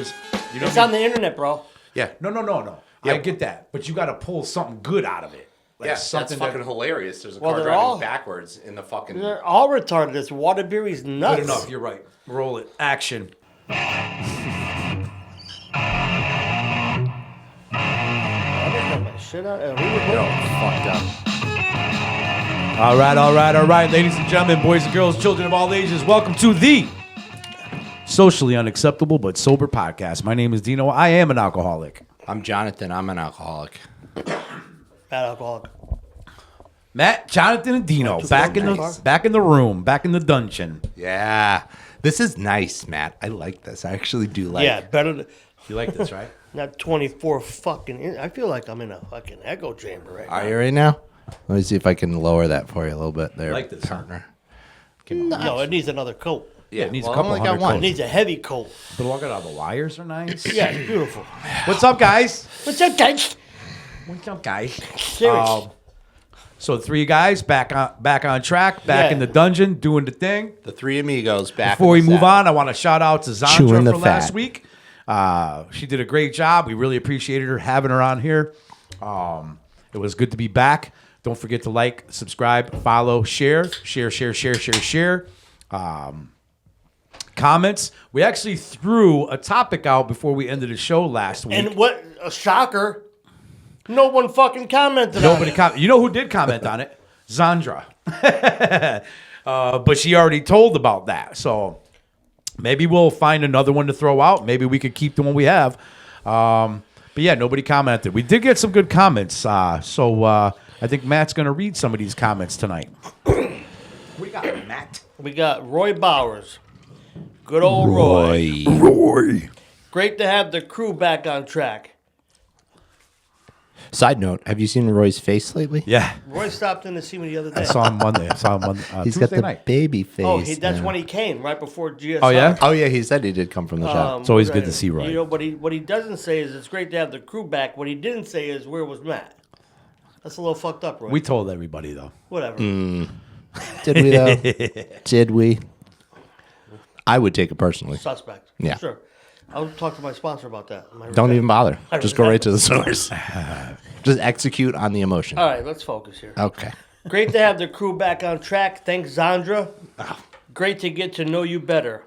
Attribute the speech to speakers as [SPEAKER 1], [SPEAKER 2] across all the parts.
[SPEAKER 1] there's... You know
[SPEAKER 2] it's on the internet, bro.
[SPEAKER 1] Yeah. No. Yeah. I get that. But you got to pull something good out of it. Like
[SPEAKER 3] yeah,
[SPEAKER 1] something
[SPEAKER 3] that's fucking hilarious. There's a car
[SPEAKER 2] they're
[SPEAKER 3] driving
[SPEAKER 2] all-
[SPEAKER 3] backwards in the fucking...
[SPEAKER 2] They're all retarded. This Waterbury's nuts.
[SPEAKER 1] Good enough. You're right. Roll it. Action.
[SPEAKER 2] Shit out.
[SPEAKER 3] fucked up.
[SPEAKER 1] All right. Ladies and gentlemen, boys and girls, children of all ages, welcome to the Socially Unacceptable But Sober Podcast. My name is Dino. I am an alcoholic.
[SPEAKER 3] I'm Jonathan. I'm an alcoholic.
[SPEAKER 2] Bad alcoholic.
[SPEAKER 1] Matt, Jonathan, and Dino back in the room, back in the dungeon.
[SPEAKER 3] Yeah. This is nice, Matt. I like this. I actually do like
[SPEAKER 2] Yeah, better than...
[SPEAKER 1] You like this, right?
[SPEAKER 2] Not 24 fucking... I feel like I'm in a fucking echo chamber right now.
[SPEAKER 3] Are you right now? Let me see if I can lower that for you a little bit there,
[SPEAKER 1] like this,
[SPEAKER 3] partner.
[SPEAKER 2] No, it needs another coat.
[SPEAKER 1] Yeah, it needs
[SPEAKER 3] well,
[SPEAKER 1] a couple
[SPEAKER 3] I only got
[SPEAKER 1] hundred
[SPEAKER 3] one.
[SPEAKER 2] It
[SPEAKER 1] coats.
[SPEAKER 2] needs a heavy coat.
[SPEAKER 1] But look at all the wires are nice.
[SPEAKER 2] Yeah, it's beautiful.
[SPEAKER 1] What's up, guys?
[SPEAKER 2] What's up, guys?
[SPEAKER 1] What's up, guys?
[SPEAKER 2] Serious.
[SPEAKER 1] So the three guys back on track, back in the dungeon, doing the thing.
[SPEAKER 3] The three amigos back.
[SPEAKER 1] Before we
[SPEAKER 3] in the
[SPEAKER 1] move
[SPEAKER 3] saddle.
[SPEAKER 1] on, I want to shout out to Zandra
[SPEAKER 3] Chewing the
[SPEAKER 1] for last
[SPEAKER 3] fat.
[SPEAKER 1] week. She did a great job. We really appreciated her having her on here. It was good to be back. Don't forget to like, subscribe, follow, share. Comments. We actually threw a topic out before we ended the show last week.
[SPEAKER 2] And what a shocker. No one fucking commented
[SPEAKER 1] Nobody
[SPEAKER 2] on it.
[SPEAKER 1] You know who did comment on it? Zandra. But she already told about that. So maybe we'll find another one to throw out. Maybe we could keep the one we have. But yeah, nobody commented. We did get some good comments. So I think Matt's going to read some of these comments tonight. We got Matt.
[SPEAKER 2] We got Roy Bowers. Good old Roy. Great to have the crew back on track.
[SPEAKER 3] Side note, have you seen Roy's face lately?
[SPEAKER 1] Yeah.
[SPEAKER 2] Roy stopped in to see me the other day.
[SPEAKER 1] I saw him Monday.
[SPEAKER 3] He's
[SPEAKER 1] Tuesday
[SPEAKER 3] got the
[SPEAKER 1] night.
[SPEAKER 3] baby face.
[SPEAKER 2] Oh, that's
[SPEAKER 3] now.
[SPEAKER 2] when he came, right before GSR.
[SPEAKER 1] Oh, yeah?
[SPEAKER 3] Oh, yeah, he said he did come from the shop.
[SPEAKER 1] It's always good to see Roy.
[SPEAKER 2] You know, what he doesn't say is it's great to have the crew back. What he didn't say is where was Matt. That's a little fucked up, Roy.
[SPEAKER 1] We told everybody, though.
[SPEAKER 2] Whatever.
[SPEAKER 3] Did we, though? Did we? I would take it personally.
[SPEAKER 2] Suspect.
[SPEAKER 3] Yeah.
[SPEAKER 2] Sure. I'll talk to my sponsor about that.
[SPEAKER 3] Don't even bother.
[SPEAKER 2] I
[SPEAKER 3] Just go right to the
[SPEAKER 2] remember.
[SPEAKER 3] source. Just execute on the emotion.
[SPEAKER 2] All right, let's focus here.
[SPEAKER 3] Okay.
[SPEAKER 2] Great to have the crew back on track. Thanks, Zandra. Great to get to know you better.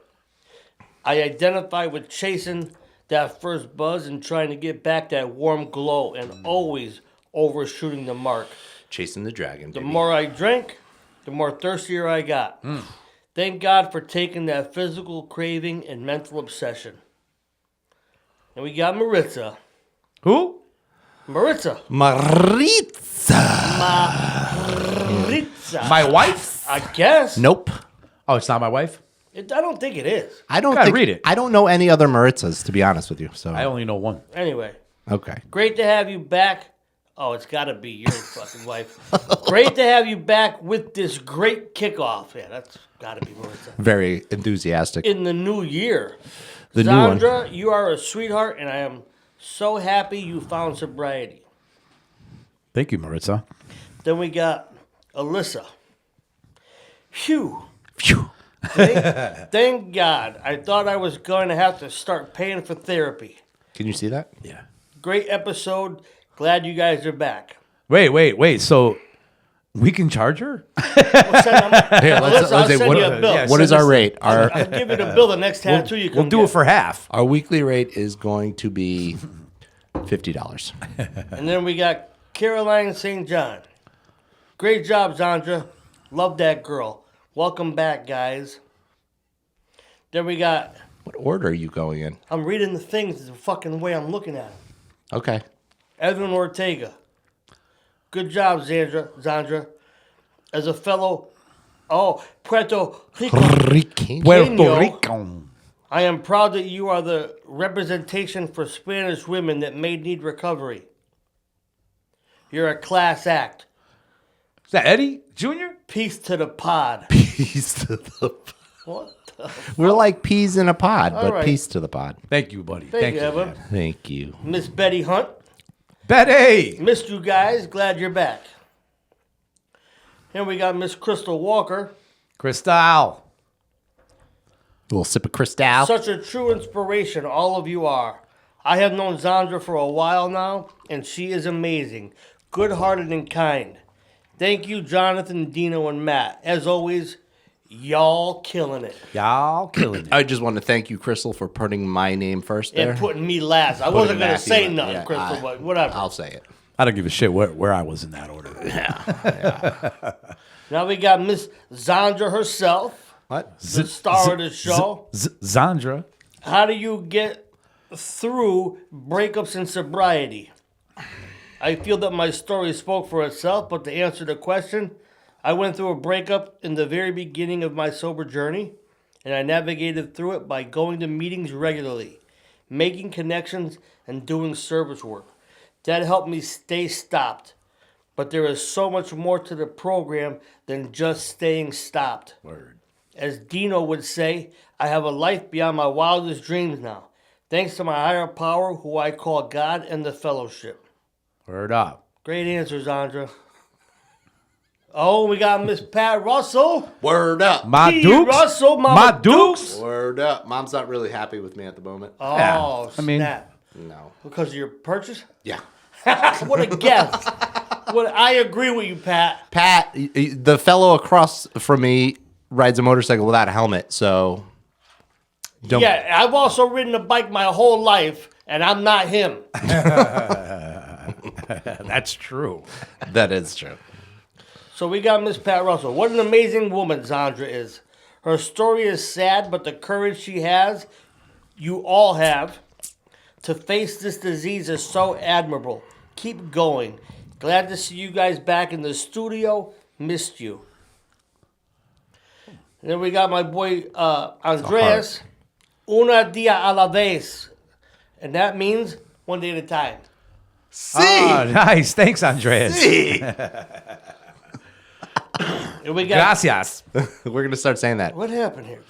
[SPEAKER 2] I identify with chasing that first buzz and trying to get back that warm glow and always overshooting the mark.
[SPEAKER 3] Chasing the dragon,
[SPEAKER 2] The
[SPEAKER 3] baby.
[SPEAKER 2] more I drank, the more thirstier I got. Thank God for taking that physical craving and mental obsession. And we got Maritza.
[SPEAKER 1] Who?
[SPEAKER 2] Maritza.
[SPEAKER 3] Maritza.
[SPEAKER 2] Maritza.
[SPEAKER 1] My wife?
[SPEAKER 2] I guess.
[SPEAKER 3] Nope.
[SPEAKER 1] Oh, it's not my wife?
[SPEAKER 2] I don't think it is.
[SPEAKER 3] I don't
[SPEAKER 1] Gotta
[SPEAKER 3] think.
[SPEAKER 1] read it.
[SPEAKER 3] I don't know any other Maritzas, to be honest with you. So
[SPEAKER 1] I only know one.
[SPEAKER 2] Anyway.
[SPEAKER 3] okay.
[SPEAKER 2] Great to have you back. Oh, it's got to be your fucking wife. Great to have you back with this great kickoff. Yeah, that's got to be Maritza.
[SPEAKER 3] Very enthusiastic.
[SPEAKER 2] In the new year.
[SPEAKER 3] The new one.
[SPEAKER 2] Zandra, you are a sweetheart, and I am so happy you found sobriety.
[SPEAKER 1] Thank you, Maritza.
[SPEAKER 2] Then we got Alyssa. Phew.
[SPEAKER 3] Phew.
[SPEAKER 2] Thank God. I thought I was going to have to start paying for therapy.
[SPEAKER 3] Can you see that?
[SPEAKER 1] Yeah.
[SPEAKER 2] Great episode. Glad you guys are back.
[SPEAKER 1] Wait. So we can charge her?
[SPEAKER 3] Here,
[SPEAKER 2] Alyssa, I'll
[SPEAKER 3] say,
[SPEAKER 2] send
[SPEAKER 3] what,
[SPEAKER 2] you a bill.
[SPEAKER 1] yeah,
[SPEAKER 3] what is our rate?
[SPEAKER 2] I'll give you the bill the next tattoo you come
[SPEAKER 1] We'll do
[SPEAKER 2] get.
[SPEAKER 1] it for half.
[SPEAKER 3] Our weekly rate is going to be $50.
[SPEAKER 2] And then we got Caroline St. John. Great job, Zandra. Love that girl. Welcome back, guys. Then we got...
[SPEAKER 3] What order are you going in?
[SPEAKER 2] I'm reading the things the fucking way I'm looking at them.
[SPEAKER 3] Okay.
[SPEAKER 2] Edwin Ortega. Good job, Zandra. As a fellow... Oh, Puerto Rico.
[SPEAKER 1] Puerto Rico.
[SPEAKER 2] I am proud that you are the representation for Spanish women that may need recovery. You're a class act.
[SPEAKER 1] Is that Eddie Jr.?
[SPEAKER 2] Peace to the pod.
[SPEAKER 3] Peace to the pod.
[SPEAKER 2] What the...
[SPEAKER 3] We're like peas in a pod, but
[SPEAKER 2] right.
[SPEAKER 3] peace to the pod.
[SPEAKER 1] Thank you, buddy.
[SPEAKER 2] Thank you, Evan.
[SPEAKER 1] man.
[SPEAKER 3] Thank you.
[SPEAKER 2] Miss Betty Hunt.
[SPEAKER 1] Betty!
[SPEAKER 2] Missed you guys. Glad you're back. Here we got Miss Crystal Walker.
[SPEAKER 1] Crystal.
[SPEAKER 3] little sip of Cristal.
[SPEAKER 2] Such a true inspiration, all of you are. I have known Zandra for a while now, and she is amazing, good-hearted and kind. Thank you, Jonathan, Dino, and Matt. As always, y'all killing it.
[SPEAKER 1] Y'all killing it.
[SPEAKER 3] I just want to thank you, Crystal, for putting my name first there.
[SPEAKER 2] And putting me last. I wasn't going to
[SPEAKER 3] Matthew
[SPEAKER 2] say
[SPEAKER 3] in.
[SPEAKER 2] nothing,
[SPEAKER 3] Yeah,
[SPEAKER 2] Crystal, but whatever.
[SPEAKER 3] I'll say it.
[SPEAKER 1] I don't give a shit where I was in that order.
[SPEAKER 2] Now we got Miss Zandra herself,
[SPEAKER 3] What?
[SPEAKER 2] the star of the show.
[SPEAKER 1] Zandra.
[SPEAKER 2] How do you get through breakups and sobriety? I feel that my story spoke for itself, but to answer the question, I went through a breakup in the very beginning of my sober journey, and I navigated through it by going to meetings regularly, making connections, and doing service work. That helped me stay stopped. But there is so much more to the program than just staying stopped.
[SPEAKER 1] Word.
[SPEAKER 2] As Dino would say, I have a life beyond my wildest dreams now, thanks to my higher power, who I call God and the fellowship.
[SPEAKER 1] Word up.
[SPEAKER 2] Great answers, Andra. Oh, we got Miss Pat Russell.
[SPEAKER 3] Word up.
[SPEAKER 1] My
[SPEAKER 2] P.
[SPEAKER 1] Dukes.
[SPEAKER 2] Russell, Mama
[SPEAKER 1] My Dukes.
[SPEAKER 3] Word up. Mom's not really happy with me at the moment.
[SPEAKER 2] Oh,
[SPEAKER 1] Yeah, I mean-
[SPEAKER 2] snap.
[SPEAKER 3] No.
[SPEAKER 2] Because of your purchase?
[SPEAKER 3] Yeah.
[SPEAKER 2] What a guess. I agree with you, Pat.
[SPEAKER 3] Pat, the fellow across from me rides a motorcycle without a helmet, so don't.
[SPEAKER 2] Yeah, I've also ridden a bike my whole life, and I'm not him.
[SPEAKER 1] That's true.
[SPEAKER 3] That is true.
[SPEAKER 2] So we got Miss Pat Russell. What an amazing woman Zandra is. Her story is sad, but the courage she has, you all have, to face this disease is so admirable. Keep going. Glad to see you guys back in the studio. Missed you. And then we got my boy Andreas. Una dia a la vez. And that means one day at a time.
[SPEAKER 1] Oh, nice. Thanks, Andreas.
[SPEAKER 2] And we got
[SPEAKER 1] Gracias.
[SPEAKER 3] We're gonna start saying that.
[SPEAKER 2] what happened here?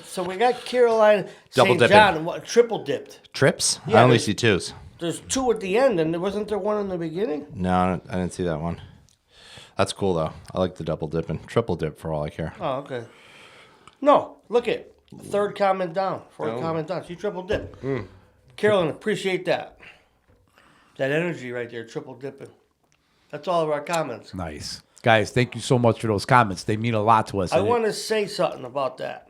[SPEAKER 2] So we got Caroline
[SPEAKER 3] Double
[SPEAKER 2] St.
[SPEAKER 3] dipping.
[SPEAKER 2] John. What, triple dipped.
[SPEAKER 3] Trips?
[SPEAKER 2] Yeah,
[SPEAKER 3] I only
[SPEAKER 2] there's-
[SPEAKER 3] see twos.
[SPEAKER 2] There's two at the end, and wasn't there one in the beginning?
[SPEAKER 3] No, I didn't see that one. That's cool though. I like the double dipping. Triple dip for all I care.
[SPEAKER 2] Oh, okay. No, look at third comment down, fourth comment down. She triple dip. Carolyn, appreciate that. That energy right there, triple dipping. That's all of our comments.
[SPEAKER 1] Nice. Guys, thank you so much for those comments. They mean a lot to us.
[SPEAKER 2] I
[SPEAKER 1] And
[SPEAKER 2] want to say something about that.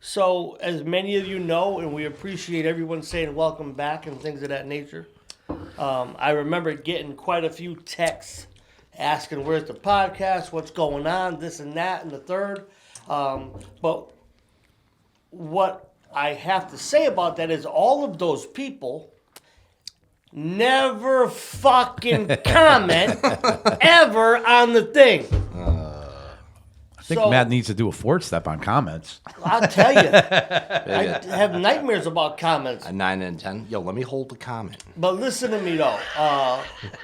[SPEAKER 2] So, as many of you know, and we appreciate everyone saying welcome back and things of that nature, I remember getting quite a few texts asking where's the podcast, what's going on, this and that, and the third. But what I have to say about that is all of those people never fucking comment ever on the thing.
[SPEAKER 1] I think Matt needs to do a forward step on comments.
[SPEAKER 2] I'll tell you, I have nightmares about comments.
[SPEAKER 3] A 9 and 10. Yo, let me hold the comment.
[SPEAKER 2] But listen to me though.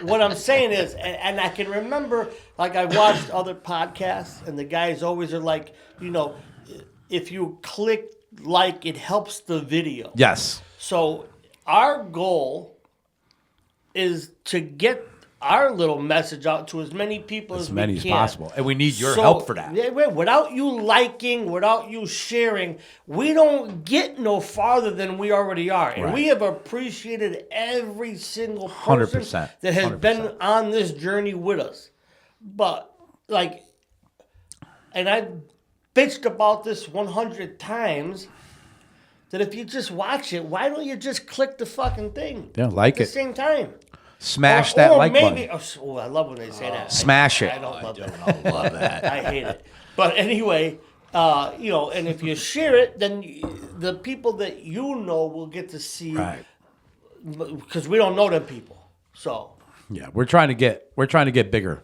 [SPEAKER 2] What I'm saying is, and I can remember, like I watched other podcasts, and the guys always are like, if you click like, it helps the video.
[SPEAKER 1] Yes.
[SPEAKER 2] So our goal is to get our little message out to as many people as
[SPEAKER 1] many
[SPEAKER 2] we
[SPEAKER 1] as
[SPEAKER 2] can.
[SPEAKER 1] possible. And we need your help for that.
[SPEAKER 2] Yeah, without you liking, without you sharing, we don't get no farther than we already are. And
[SPEAKER 1] Right.
[SPEAKER 2] we have appreciated every single person
[SPEAKER 1] 100%.
[SPEAKER 2] that has
[SPEAKER 1] 100%.
[SPEAKER 2] been on this journey with us. But, and I've bitched about this 100 times, that if you just watch it, why don't you just click the fucking thing?
[SPEAKER 1] Yeah, like
[SPEAKER 2] at the
[SPEAKER 1] it.
[SPEAKER 2] same time.
[SPEAKER 1] Smash that like
[SPEAKER 2] maybe,
[SPEAKER 1] button.
[SPEAKER 2] Oh, I love when they say that.
[SPEAKER 1] Smash it.
[SPEAKER 2] I don't love that.
[SPEAKER 3] I love that.
[SPEAKER 2] I hate it. But anyway, and if you share it, then the people that you know will get to see,
[SPEAKER 1] Right.
[SPEAKER 2] because we don't know them people. So,
[SPEAKER 1] Yeah, we're trying to get bigger.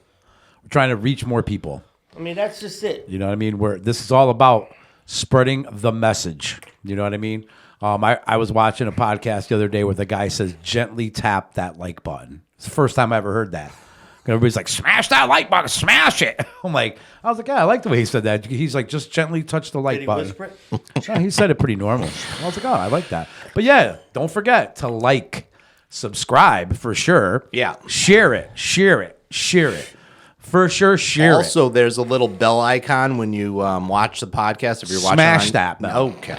[SPEAKER 1] We're trying to reach more people.
[SPEAKER 2] I mean, that's just it.
[SPEAKER 1] You know what I mean? This is all about spreading the message. You know what I mean? I was watching a podcast the other day where the guy says, gently tap that like button. It's the first time I ever heard that. And everybody's like, smash that like button, smash it. I was like, yeah, I like the way he said that. He's like, just gently touch the like
[SPEAKER 2] Did he
[SPEAKER 1] button.
[SPEAKER 2] whisper it?
[SPEAKER 1] Yeah, he said it pretty normal. I was like, oh, I like that. But yeah, don't forget to like, subscribe for sure.
[SPEAKER 3] Yeah.
[SPEAKER 1] Share it. for sure, share it.
[SPEAKER 3] Also, there's a little bell icon when you watch the podcast. If you're watching
[SPEAKER 1] Smash
[SPEAKER 3] on,
[SPEAKER 1] that bell.
[SPEAKER 3] Okay.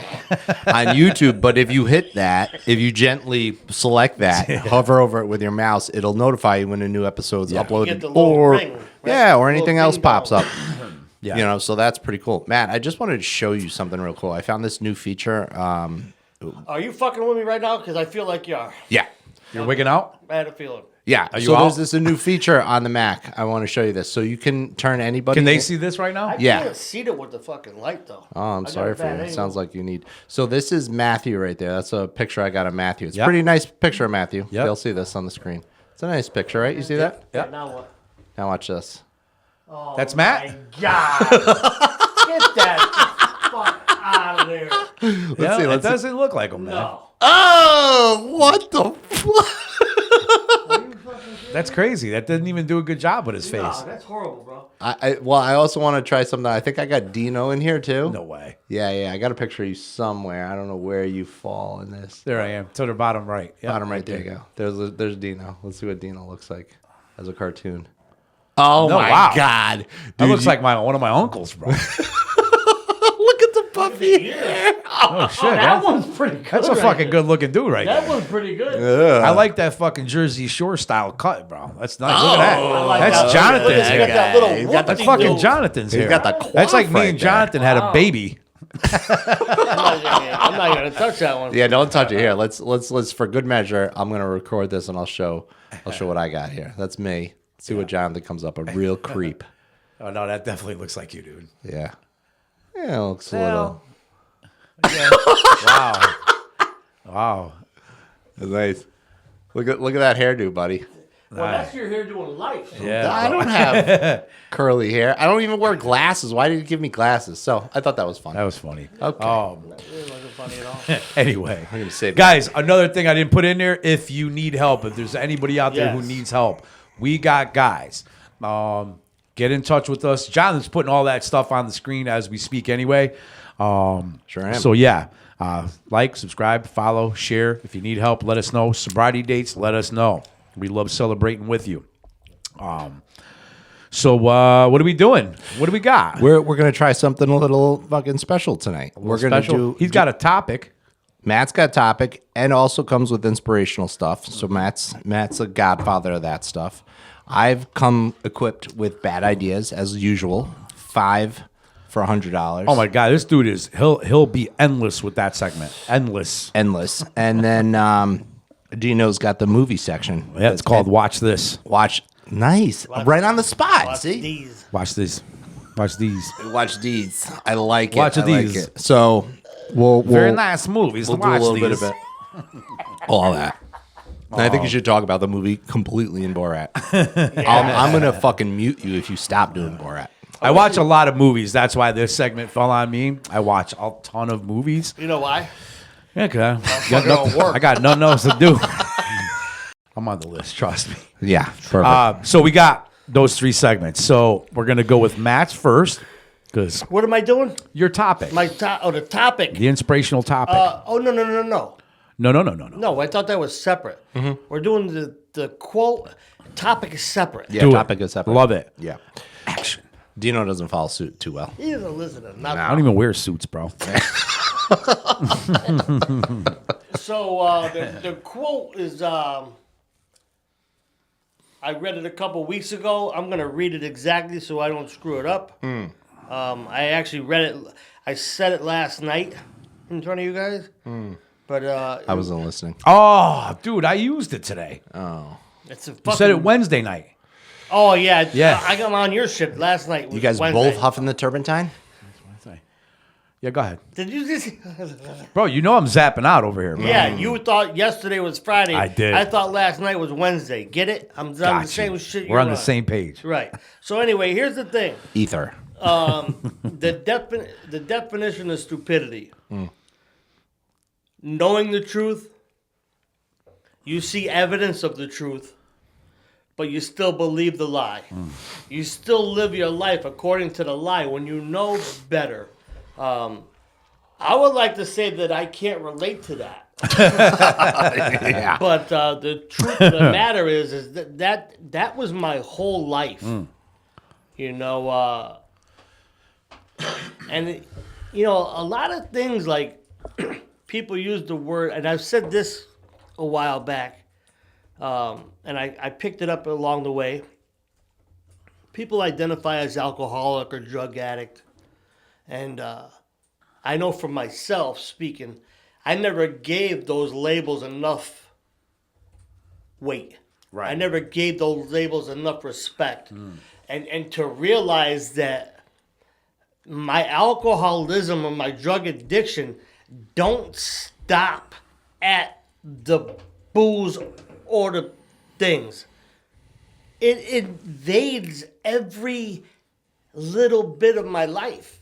[SPEAKER 3] On YouTube, but if you hit that, if you gently select that, hover over it with your mouse, it'll notify you when a new episode's
[SPEAKER 2] You
[SPEAKER 3] uploaded,
[SPEAKER 2] get the little
[SPEAKER 3] or
[SPEAKER 2] ring, right?
[SPEAKER 3] yeah, or
[SPEAKER 2] The
[SPEAKER 3] anything
[SPEAKER 2] little
[SPEAKER 3] else
[SPEAKER 2] ding
[SPEAKER 3] pops
[SPEAKER 2] dong.
[SPEAKER 3] up.
[SPEAKER 1] Yeah.
[SPEAKER 3] You know, so that's pretty cool. Matt, I just wanted to show you something real cool. I found this new feature.
[SPEAKER 2] Are you fucking with me right now? Because I feel like you are.
[SPEAKER 3] Yeah.
[SPEAKER 1] You're wigging out?
[SPEAKER 2] I had a feeling.
[SPEAKER 3] Yeah.
[SPEAKER 1] you
[SPEAKER 3] So
[SPEAKER 1] out?
[SPEAKER 3] there's this a new feature on the Mac. I want to show you this. So you can turn anybody.
[SPEAKER 1] Can they see this right now?
[SPEAKER 2] I
[SPEAKER 3] Yeah.
[SPEAKER 2] can't see it with the fucking light, though.
[SPEAKER 3] Oh, I'm
[SPEAKER 2] I got
[SPEAKER 3] sorry
[SPEAKER 2] a
[SPEAKER 3] for you.
[SPEAKER 2] bad
[SPEAKER 3] It
[SPEAKER 2] angle.
[SPEAKER 3] sounds like you need. So this is Matthew right there. That's a picture I got of Matthew. It's a
[SPEAKER 1] Yep.
[SPEAKER 3] pretty nice picture of Matthew.
[SPEAKER 1] Yep.
[SPEAKER 3] They'll see this on the screen. It's a nice picture, right? You see that?
[SPEAKER 1] Yeah.
[SPEAKER 2] Now what?
[SPEAKER 3] Now watch this.
[SPEAKER 2] Oh,
[SPEAKER 1] That's Matt?
[SPEAKER 2] my God. Get that fuck out of there.
[SPEAKER 1] Yeah,
[SPEAKER 3] see,
[SPEAKER 1] it
[SPEAKER 3] let's see.
[SPEAKER 1] doesn't look like him, man.
[SPEAKER 2] No.
[SPEAKER 3] Oh, what the fuck?
[SPEAKER 1] That's crazy. That didn't even do a good job with his face.
[SPEAKER 2] No, that's horrible, bro.
[SPEAKER 3] I also want to try something. I think I got Dino in here too.
[SPEAKER 1] No way.
[SPEAKER 3] Yeah. I got a picture of you somewhere. I don't know where you fall in this.
[SPEAKER 1] There I am. To the bottom right. Yep,
[SPEAKER 3] Bottom right, there you go. There's Dino. Let's see what Dino looks like as a cartoon. Oh
[SPEAKER 1] No,
[SPEAKER 3] my
[SPEAKER 1] wow.
[SPEAKER 3] God.
[SPEAKER 1] That looks like one of my uncles, bro.
[SPEAKER 3] Look at the puppy hair.
[SPEAKER 1] Oh, shit.
[SPEAKER 2] That one's pretty good.
[SPEAKER 1] That's a
[SPEAKER 2] right
[SPEAKER 1] fucking
[SPEAKER 2] there.
[SPEAKER 1] good looking dude right
[SPEAKER 2] That
[SPEAKER 1] there.
[SPEAKER 2] one's pretty good.
[SPEAKER 1] I like that fucking Jersey Shore style cut, bro. That's nice. Look at that.
[SPEAKER 2] I like
[SPEAKER 1] That's
[SPEAKER 2] that.
[SPEAKER 1] Jonathan's
[SPEAKER 2] Look at
[SPEAKER 1] hair.
[SPEAKER 2] that little
[SPEAKER 3] He's got the
[SPEAKER 1] That's
[SPEAKER 2] whoopty
[SPEAKER 1] fucking
[SPEAKER 2] do.
[SPEAKER 1] Jonathan's hair.
[SPEAKER 3] got the
[SPEAKER 1] That's like
[SPEAKER 3] quaff
[SPEAKER 1] me
[SPEAKER 3] right
[SPEAKER 1] and
[SPEAKER 3] there.
[SPEAKER 1] Jonathan had a baby.
[SPEAKER 2] I'm not gonna touch that one.
[SPEAKER 3] Yeah, don't touch it here. Let's for good measure. I'm gonna record this and I'll show what I got here. That's me. See what Jonathan comes up. A real creep.
[SPEAKER 1] Oh, no, that definitely looks like you, dude.
[SPEAKER 3] Yeah. Yeah, it looks a little
[SPEAKER 1] Wow. Wow.
[SPEAKER 3] nice. Look at that hairdo, buddy.
[SPEAKER 2] Well, that's your hair doing life.
[SPEAKER 1] Yeah.
[SPEAKER 3] I don't have curly hair. I don't even wear glasses. Why did you give me glasses? So I thought that was fun.
[SPEAKER 1] That was funny.
[SPEAKER 3] Okay.
[SPEAKER 2] It wasn't funny at all.
[SPEAKER 1] Anyway,
[SPEAKER 3] I'm gonna save
[SPEAKER 1] guys, another thing I didn't put in there, if you need help, if there's anybody out there who
[SPEAKER 2] Yes.
[SPEAKER 1] needs help, we got guys. Get in touch with us. Jonathan's putting all that stuff on the screen as we speak anyway.
[SPEAKER 3] Sure am.
[SPEAKER 1] So, yeah, like, subscribe, follow, share. If you need help, let us know. Sobriety dates, let us know. We love celebrating with you. So what are we doing? What do we got?
[SPEAKER 3] We're gonna try something a little fucking special tonight. We're gonna do.
[SPEAKER 1] He's got a topic.
[SPEAKER 3] Matt's got a topic and also comes with inspirational stuff. So Matt's a godfather of that stuff. I've come equipped with bad ideas as usual. 5 for $100.
[SPEAKER 1] Oh my God, this dude he'll be endless with that segment. Endless.
[SPEAKER 3] Endless. And then Dino's got the movie section.
[SPEAKER 1] Yeah, it's called Watch This.
[SPEAKER 3] Watch. Nice. Right on the spot.
[SPEAKER 2] Watch
[SPEAKER 3] See?
[SPEAKER 2] these.
[SPEAKER 1] Watch this. Watch these.
[SPEAKER 3] Watch these. I like it.
[SPEAKER 1] Watch
[SPEAKER 3] I like
[SPEAKER 1] these.
[SPEAKER 3] it. So we'll
[SPEAKER 1] Very nice movies.
[SPEAKER 3] We'll do a
[SPEAKER 1] Watch
[SPEAKER 3] little
[SPEAKER 1] these.
[SPEAKER 3] bit of it. All that. And I think you should talk about the movie completely in Borat. I'm gonna fucking mute you if you stop doing Borat.
[SPEAKER 1] I watch a lot of movies. That's why this segment fell on me. I watch a ton of movies.
[SPEAKER 2] You know why?
[SPEAKER 1] Yeah, okay.
[SPEAKER 2] don't work.
[SPEAKER 1] I got nothing else to do. I'm on the list. Trust me.
[SPEAKER 3] Yeah, perfect.
[SPEAKER 1] So we got those 3 segments. So we're gonna go with Matt's first because
[SPEAKER 2] What am I doing?
[SPEAKER 1] your topic,
[SPEAKER 2] The topic.
[SPEAKER 1] the inspirational topic.
[SPEAKER 2] No.
[SPEAKER 1] No.
[SPEAKER 2] No, I thought that was separate. We're doing the quote. Topic is separate.
[SPEAKER 3] yeah,
[SPEAKER 1] do it.
[SPEAKER 3] topic is separate.
[SPEAKER 1] Love it.
[SPEAKER 3] Yeah.
[SPEAKER 1] Action.
[SPEAKER 3] Dino doesn't follow suit too well.
[SPEAKER 2] He doesn't listen to
[SPEAKER 1] I
[SPEAKER 2] nothing.
[SPEAKER 1] don't even wear suits, bro.
[SPEAKER 2] So the quote is, I read it a couple weeks ago. I'm going to read it exactly so I don't screw it up. I actually read it. I said it last night in front of you guys. But
[SPEAKER 3] I wasn't listening.
[SPEAKER 1] Oh, dude, I used it today.
[SPEAKER 2] it's a
[SPEAKER 1] You
[SPEAKER 2] fucking.
[SPEAKER 1] said it Wednesday night.
[SPEAKER 2] Oh yeah,
[SPEAKER 1] Yeah.
[SPEAKER 2] I got on your ship last night. Was
[SPEAKER 3] You guys
[SPEAKER 2] Wednesday.
[SPEAKER 3] both huffing the turpentine?
[SPEAKER 1] Yeah, go ahead.
[SPEAKER 2] Did you just?
[SPEAKER 1] Bro, you know I'm zapping out over here, bro.
[SPEAKER 2] Yeah, you thought yesterday was Friday.
[SPEAKER 1] I did.
[SPEAKER 2] I thought last night was Wednesday. Get it? I'm on the
[SPEAKER 1] Got
[SPEAKER 2] same
[SPEAKER 1] you.
[SPEAKER 2] shit.
[SPEAKER 1] We're
[SPEAKER 2] you're
[SPEAKER 1] on the same page.
[SPEAKER 2] Right. So anyway, here's the thing.
[SPEAKER 3] Ether.
[SPEAKER 2] The definition of stupidity. Knowing the truth, you see evidence of the truth, but you still believe the lie. You still live your life according to the lie when you know better. I would like to say that I can't relate to that.
[SPEAKER 3] Yeah.
[SPEAKER 2] But the truth of the matter is that was my whole life. You know, and you know, a lot of things like people use the word, and I've said this a while back, and I picked it up along the way. People identify as alcoholic or drug addict, and I know for myself speaking, I never gave those labels enough weight.
[SPEAKER 1] Right.
[SPEAKER 2] I never gave those labels enough respect. And to realize that my alcoholism or my drug addiction don't stop at the booze or the things. It invades every little bit of my life,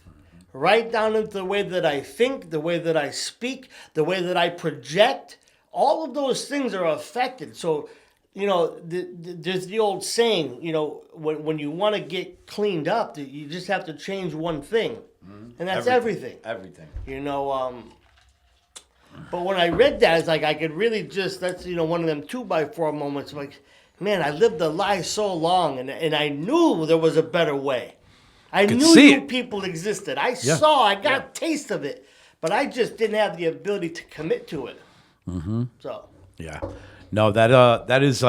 [SPEAKER 2] right down into the way that I think, the way that I speak, the way that I project. All of those things are affected. So, you know, there's the old saying, you know, when you want to get cleaned up, you just have to change one thing, and that's everything.
[SPEAKER 1] Everything.
[SPEAKER 2] You know, but when I read that, it's like I could really just, that's, you know, one of them 2x4 moments. Like, man, I lived a lie so long, and I knew there was a better way. I knew you people existed. I got a taste of it, but I just didn't have the ability to commit to it. So.
[SPEAKER 1] Yeah. No, that is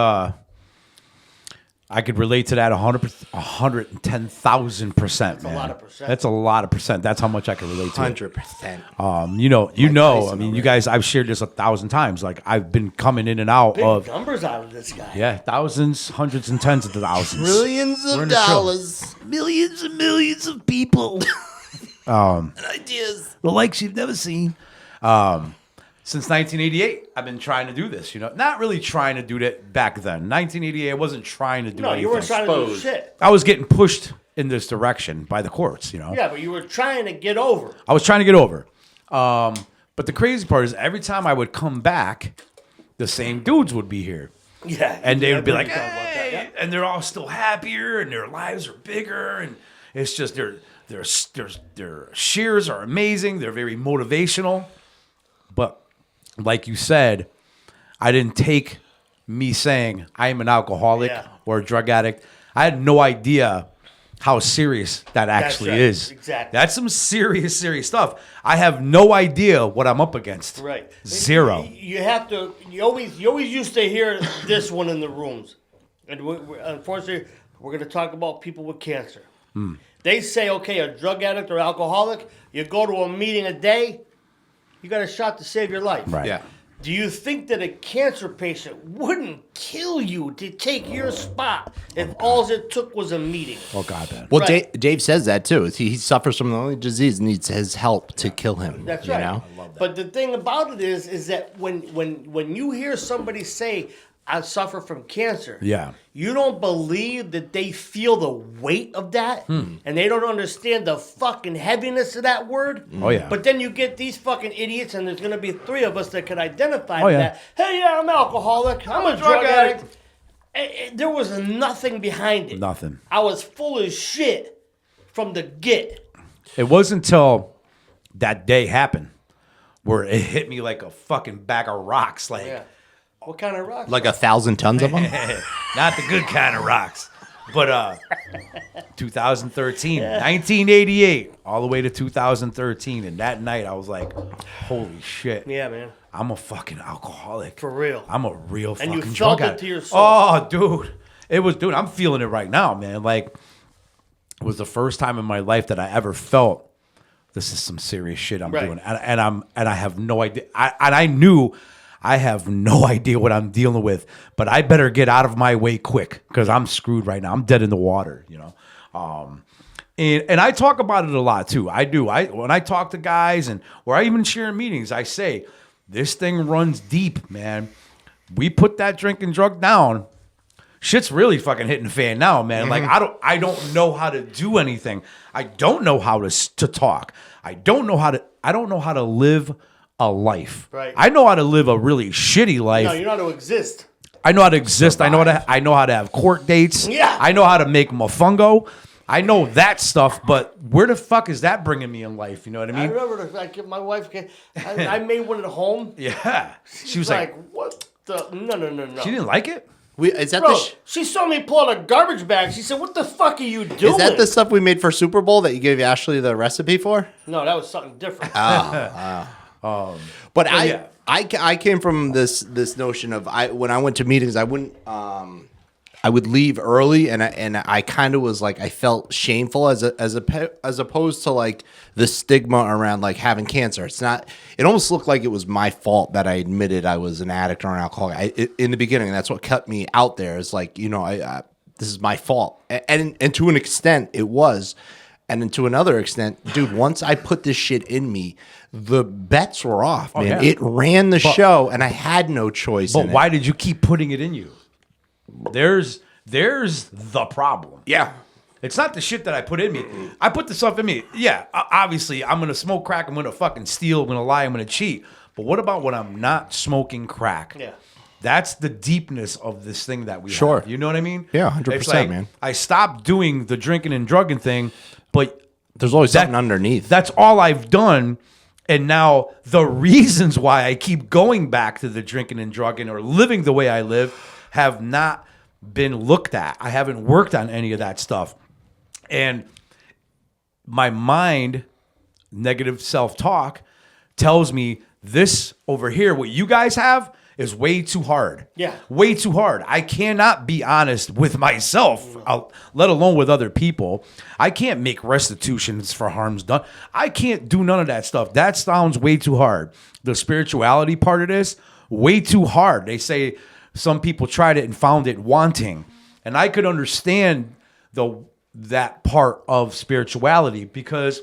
[SPEAKER 1] I could relate to that 110,000%, man.
[SPEAKER 2] That's a lot of percent.
[SPEAKER 1] That's a lot of percent. That's how much I can relate to.
[SPEAKER 3] 100%.
[SPEAKER 1] You know. I mean, you guys. I've shared this 1,000 times. Like I've been coming in and out
[SPEAKER 2] Big
[SPEAKER 1] of
[SPEAKER 2] numbers out of this guy.
[SPEAKER 1] Yeah, thousands, hundreds, and tens of thousands,
[SPEAKER 3] Trillions
[SPEAKER 1] We're
[SPEAKER 3] of
[SPEAKER 1] in the trillions.
[SPEAKER 3] dollars. Millions and millions of people. And ideas.
[SPEAKER 1] The likes you've never seen. Since 1988, I've been trying to do this. You know, not really trying to do that back then. 1988, I wasn't trying to do
[SPEAKER 2] No,
[SPEAKER 1] anything.
[SPEAKER 2] you weren't trying to do shit.
[SPEAKER 1] I was getting pushed in this direction by the courts. You know.
[SPEAKER 2] Yeah, but you were trying to get over.
[SPEAKER 1] I was trying to get over. But the crazy part is every time I would come back, the same dudes would be here.
[SPEAKER 2] Yeah.
[SPEAKER 1] And they would be
[SPEAKER 2] I
[SPEAKER 1] like,
[SPEAKER 2] heard you talk about that,
[SPEAKER 1] hey,
[SPEAKER 2] yeah.
[SPEAKER 1] and they're all still happier and their lives are bigger. And it's just their shears are amazing. They're very motivational. But like you said, I didn't take me saying I am an alcoholic or a drug addict. I had no idea how serious that actually
[SPEAKER 2] right.
[SPEAKER 1] is.
[SPEAKER 2] Exactly.
[SPEAKER 1] That's some serious stuff. I have no idea what I'm up against.
[SPEAKER 2] Right.
[SPEAKER 1] Zero.
[SPEAKER 2] You have to. You always used to hear this one in the rooms, and unfortunately, we're going to talk about people with cancer. They say, okay, a drug addict or alcoholic, you go to a meeting a day, you got a shot to save your life.
[SPEAKER 1] Right.
[SPEAKER 3] Yeah.
[SPEAKER 2] Do you think that a cancer patient wouldn't kill you to take your spot if all it took was a meeting?
[SPEAKER 1] Oh, God, man.
[SPEAKER 3] Well,
[SPEAKER 2] Right.
[SPEAKER 3] Dave says that too. He suffers from the only disease, needs his help to kill him.
[SPEAKER 2] That's
[SPEAKER 3] you
[SPEAKER 2] right.
[SPEAKER 3] know?
[SPEAKER 2] But the thing about it is that when you hear somebody say, I suffer from cancer,
[SPEAKER 1] Yeah.
[SPEAKER 2] you don't believe that they feel the weight of that, and they don't understand the fucking heaviness of that word.
[SPEAKER 1] Oh, yeah.
[SPEAKER 2] But then you get these fucking idiots, and there's gonna be 3 of us that can identify
[SPEAKER 1] Oh,
[SPEAKER 2] with
[SPEAKER 1] yeah.
[SPEAKER 2] that. Hey, yeah, I'm alcoholic. I'm a drug addict. There was nothing behind it.
[SPEAKER 1] Nothing.
[SPEAKER 2] I was full of shit from the get.
[SPEAKER 1] It wasn't until that day happened where it hit me like a fucking bag of rocks. Like,
[SPEAKER 2] Yeah. What kind of rock?
[SPEAKER 3] Like 1,000 tons of them?
[SPEAKER 1] not the good kind of rocks. But 2013, 1988, all the way to 2013. And that night I was like, holy shit.
[SPEAKER 2] Yeah, man.
[SPEAKER 1] I'm a fucking alcoholic.
[SPEAKER 2] For real.
[SPEAKER 1] I'm a real
[SPEAKER 2] And
[SPEAKER 1] fucking
[SPEAKER 2] you
[SPEAKER 1] drug
[SPEAKER 2] felt it
[SPEAKER 1] addict.
[SPEAKER 2] to your soul.
[SPEAKER 1] Oh, dude. Dude, I'm feeling it right now, man. Like, it was the first time in my life that I ever felt this is some serious shit I'm
[SPEAKER 2] Right.
[SPEAKER 1] doing. And I have no idea. I knew I have no idea what I'm dealing with, but I better get out of my way quick because I'm screwed right now. I'm dead in the water, you know. And I talk about it a lot too. I do. When I talk to guys or I even share in meetings, I say, this thing runs deep, man. We put that drink and drug down. Shit's really fucking hitting the fan now, man. Like I don't know how to do anything. I don't know how to talk. I don't know how to live a life.
[SPEAKER 2] Right.
[SPEAKER 1] I know how to live a really shitty life.
[SPEAKER 2] No, you know how to exist.
[SPEAKER 1] I know how to exist. I know how to have court dates.
[SPEAKER 2] Yeah.
[SPEAKER 1] I know how to make mofongo. I know that stuff, but where the fuck is that bringing me in life? You know what I
[SPEAKER 2] I
[SPEAKER 1] mean?
[SPEAKER 2] remember like my wife. I made one at home.
[SPEAKER 1] Yeah. She was like,
[SPEAKER 2] "What the? No."
[SPEAKER 1] she didn't like it?
[SPEAKER 3] Is that
[SPEAKER 2] Bro,
[SPEAKER 3] the
[SPEAKER 2] she saw me pull out a garbage bag. She said, "What the fuck are you doing?"
[SPEAKER 3] is that the stuff we made for Super Bowl that you gave Ashley the recipe for?
[SPEAKER 2] No, that was something different.
[SPEAKER 3] But
[SPEAKER 1] yeah.
[SPEAKER 3] I came from this notion of when I went to meetings, I wouldn't I would leave early, and I kind of was like, I felt shameful as opposed to like the stigma around like having cancer. It's not. It almost looked like it was my fault that I admitted I was an addict or an alcoholic. In the beginning, that's what kept me out there. It's like, you know, this is my fault, and to an extent, it was. And then to another extent, dude, once I put this shit in me, the bets were off, man.
[SPEAKER 1] yeah.
[SPEAKER 3] It ran the show, and I had no choice.
[SPEAKER 1] But
[SPEAKER 3] in
[SPEAKER 1] why
[SPEAKER 3] it.
[SPEAKER 1] did you keep putting it in you? There's the problem.
[SPEAKER 3] Yeah.
[SPEAKER 1] It's not the shit that I put in me. I put the stuff in me. Yeah, obviously, I'm going to smoke crack. I'm going to fucking steal. I'm going to lie. I'm going to cheat. But what about when I'm not smoking crack?
[SPEAKER 2] Yeah.
[SPEAKER 1] That's the deepness of this thing that we
[SPEAKER 3] Sure.
[SPEAKER 1] have. You know what I mean?
[SPEAKER 3] Yeah, 100%,
[SPEAKER 1] It's like,
[SPEAKER 3] man.
[SPEAKER 1] I stopped doing the drinking and drugging thing, but
[SPEAKER 3] There's always something underneath.
[SPEAKER 1] that's all I've done. And now the reasons why I keep going back to the drinking and drugging or living the way I live have not been looked at. I haven't worked on any of that stuff. And my mind, negative self-talk, tells me this over here, what you guys have, is way too hard.
[SPEAKER 2] Yeah.
[SPEAKER 1] Way too hard. I cannot be honest with myself, let alone with other people. I can't make restitutions for harms done. I can't do none of that stuff. That sounds way too hard. The spirituality part of this, way too hard. They say some people tried it and found it wanting. And I could understand that part of spirituality because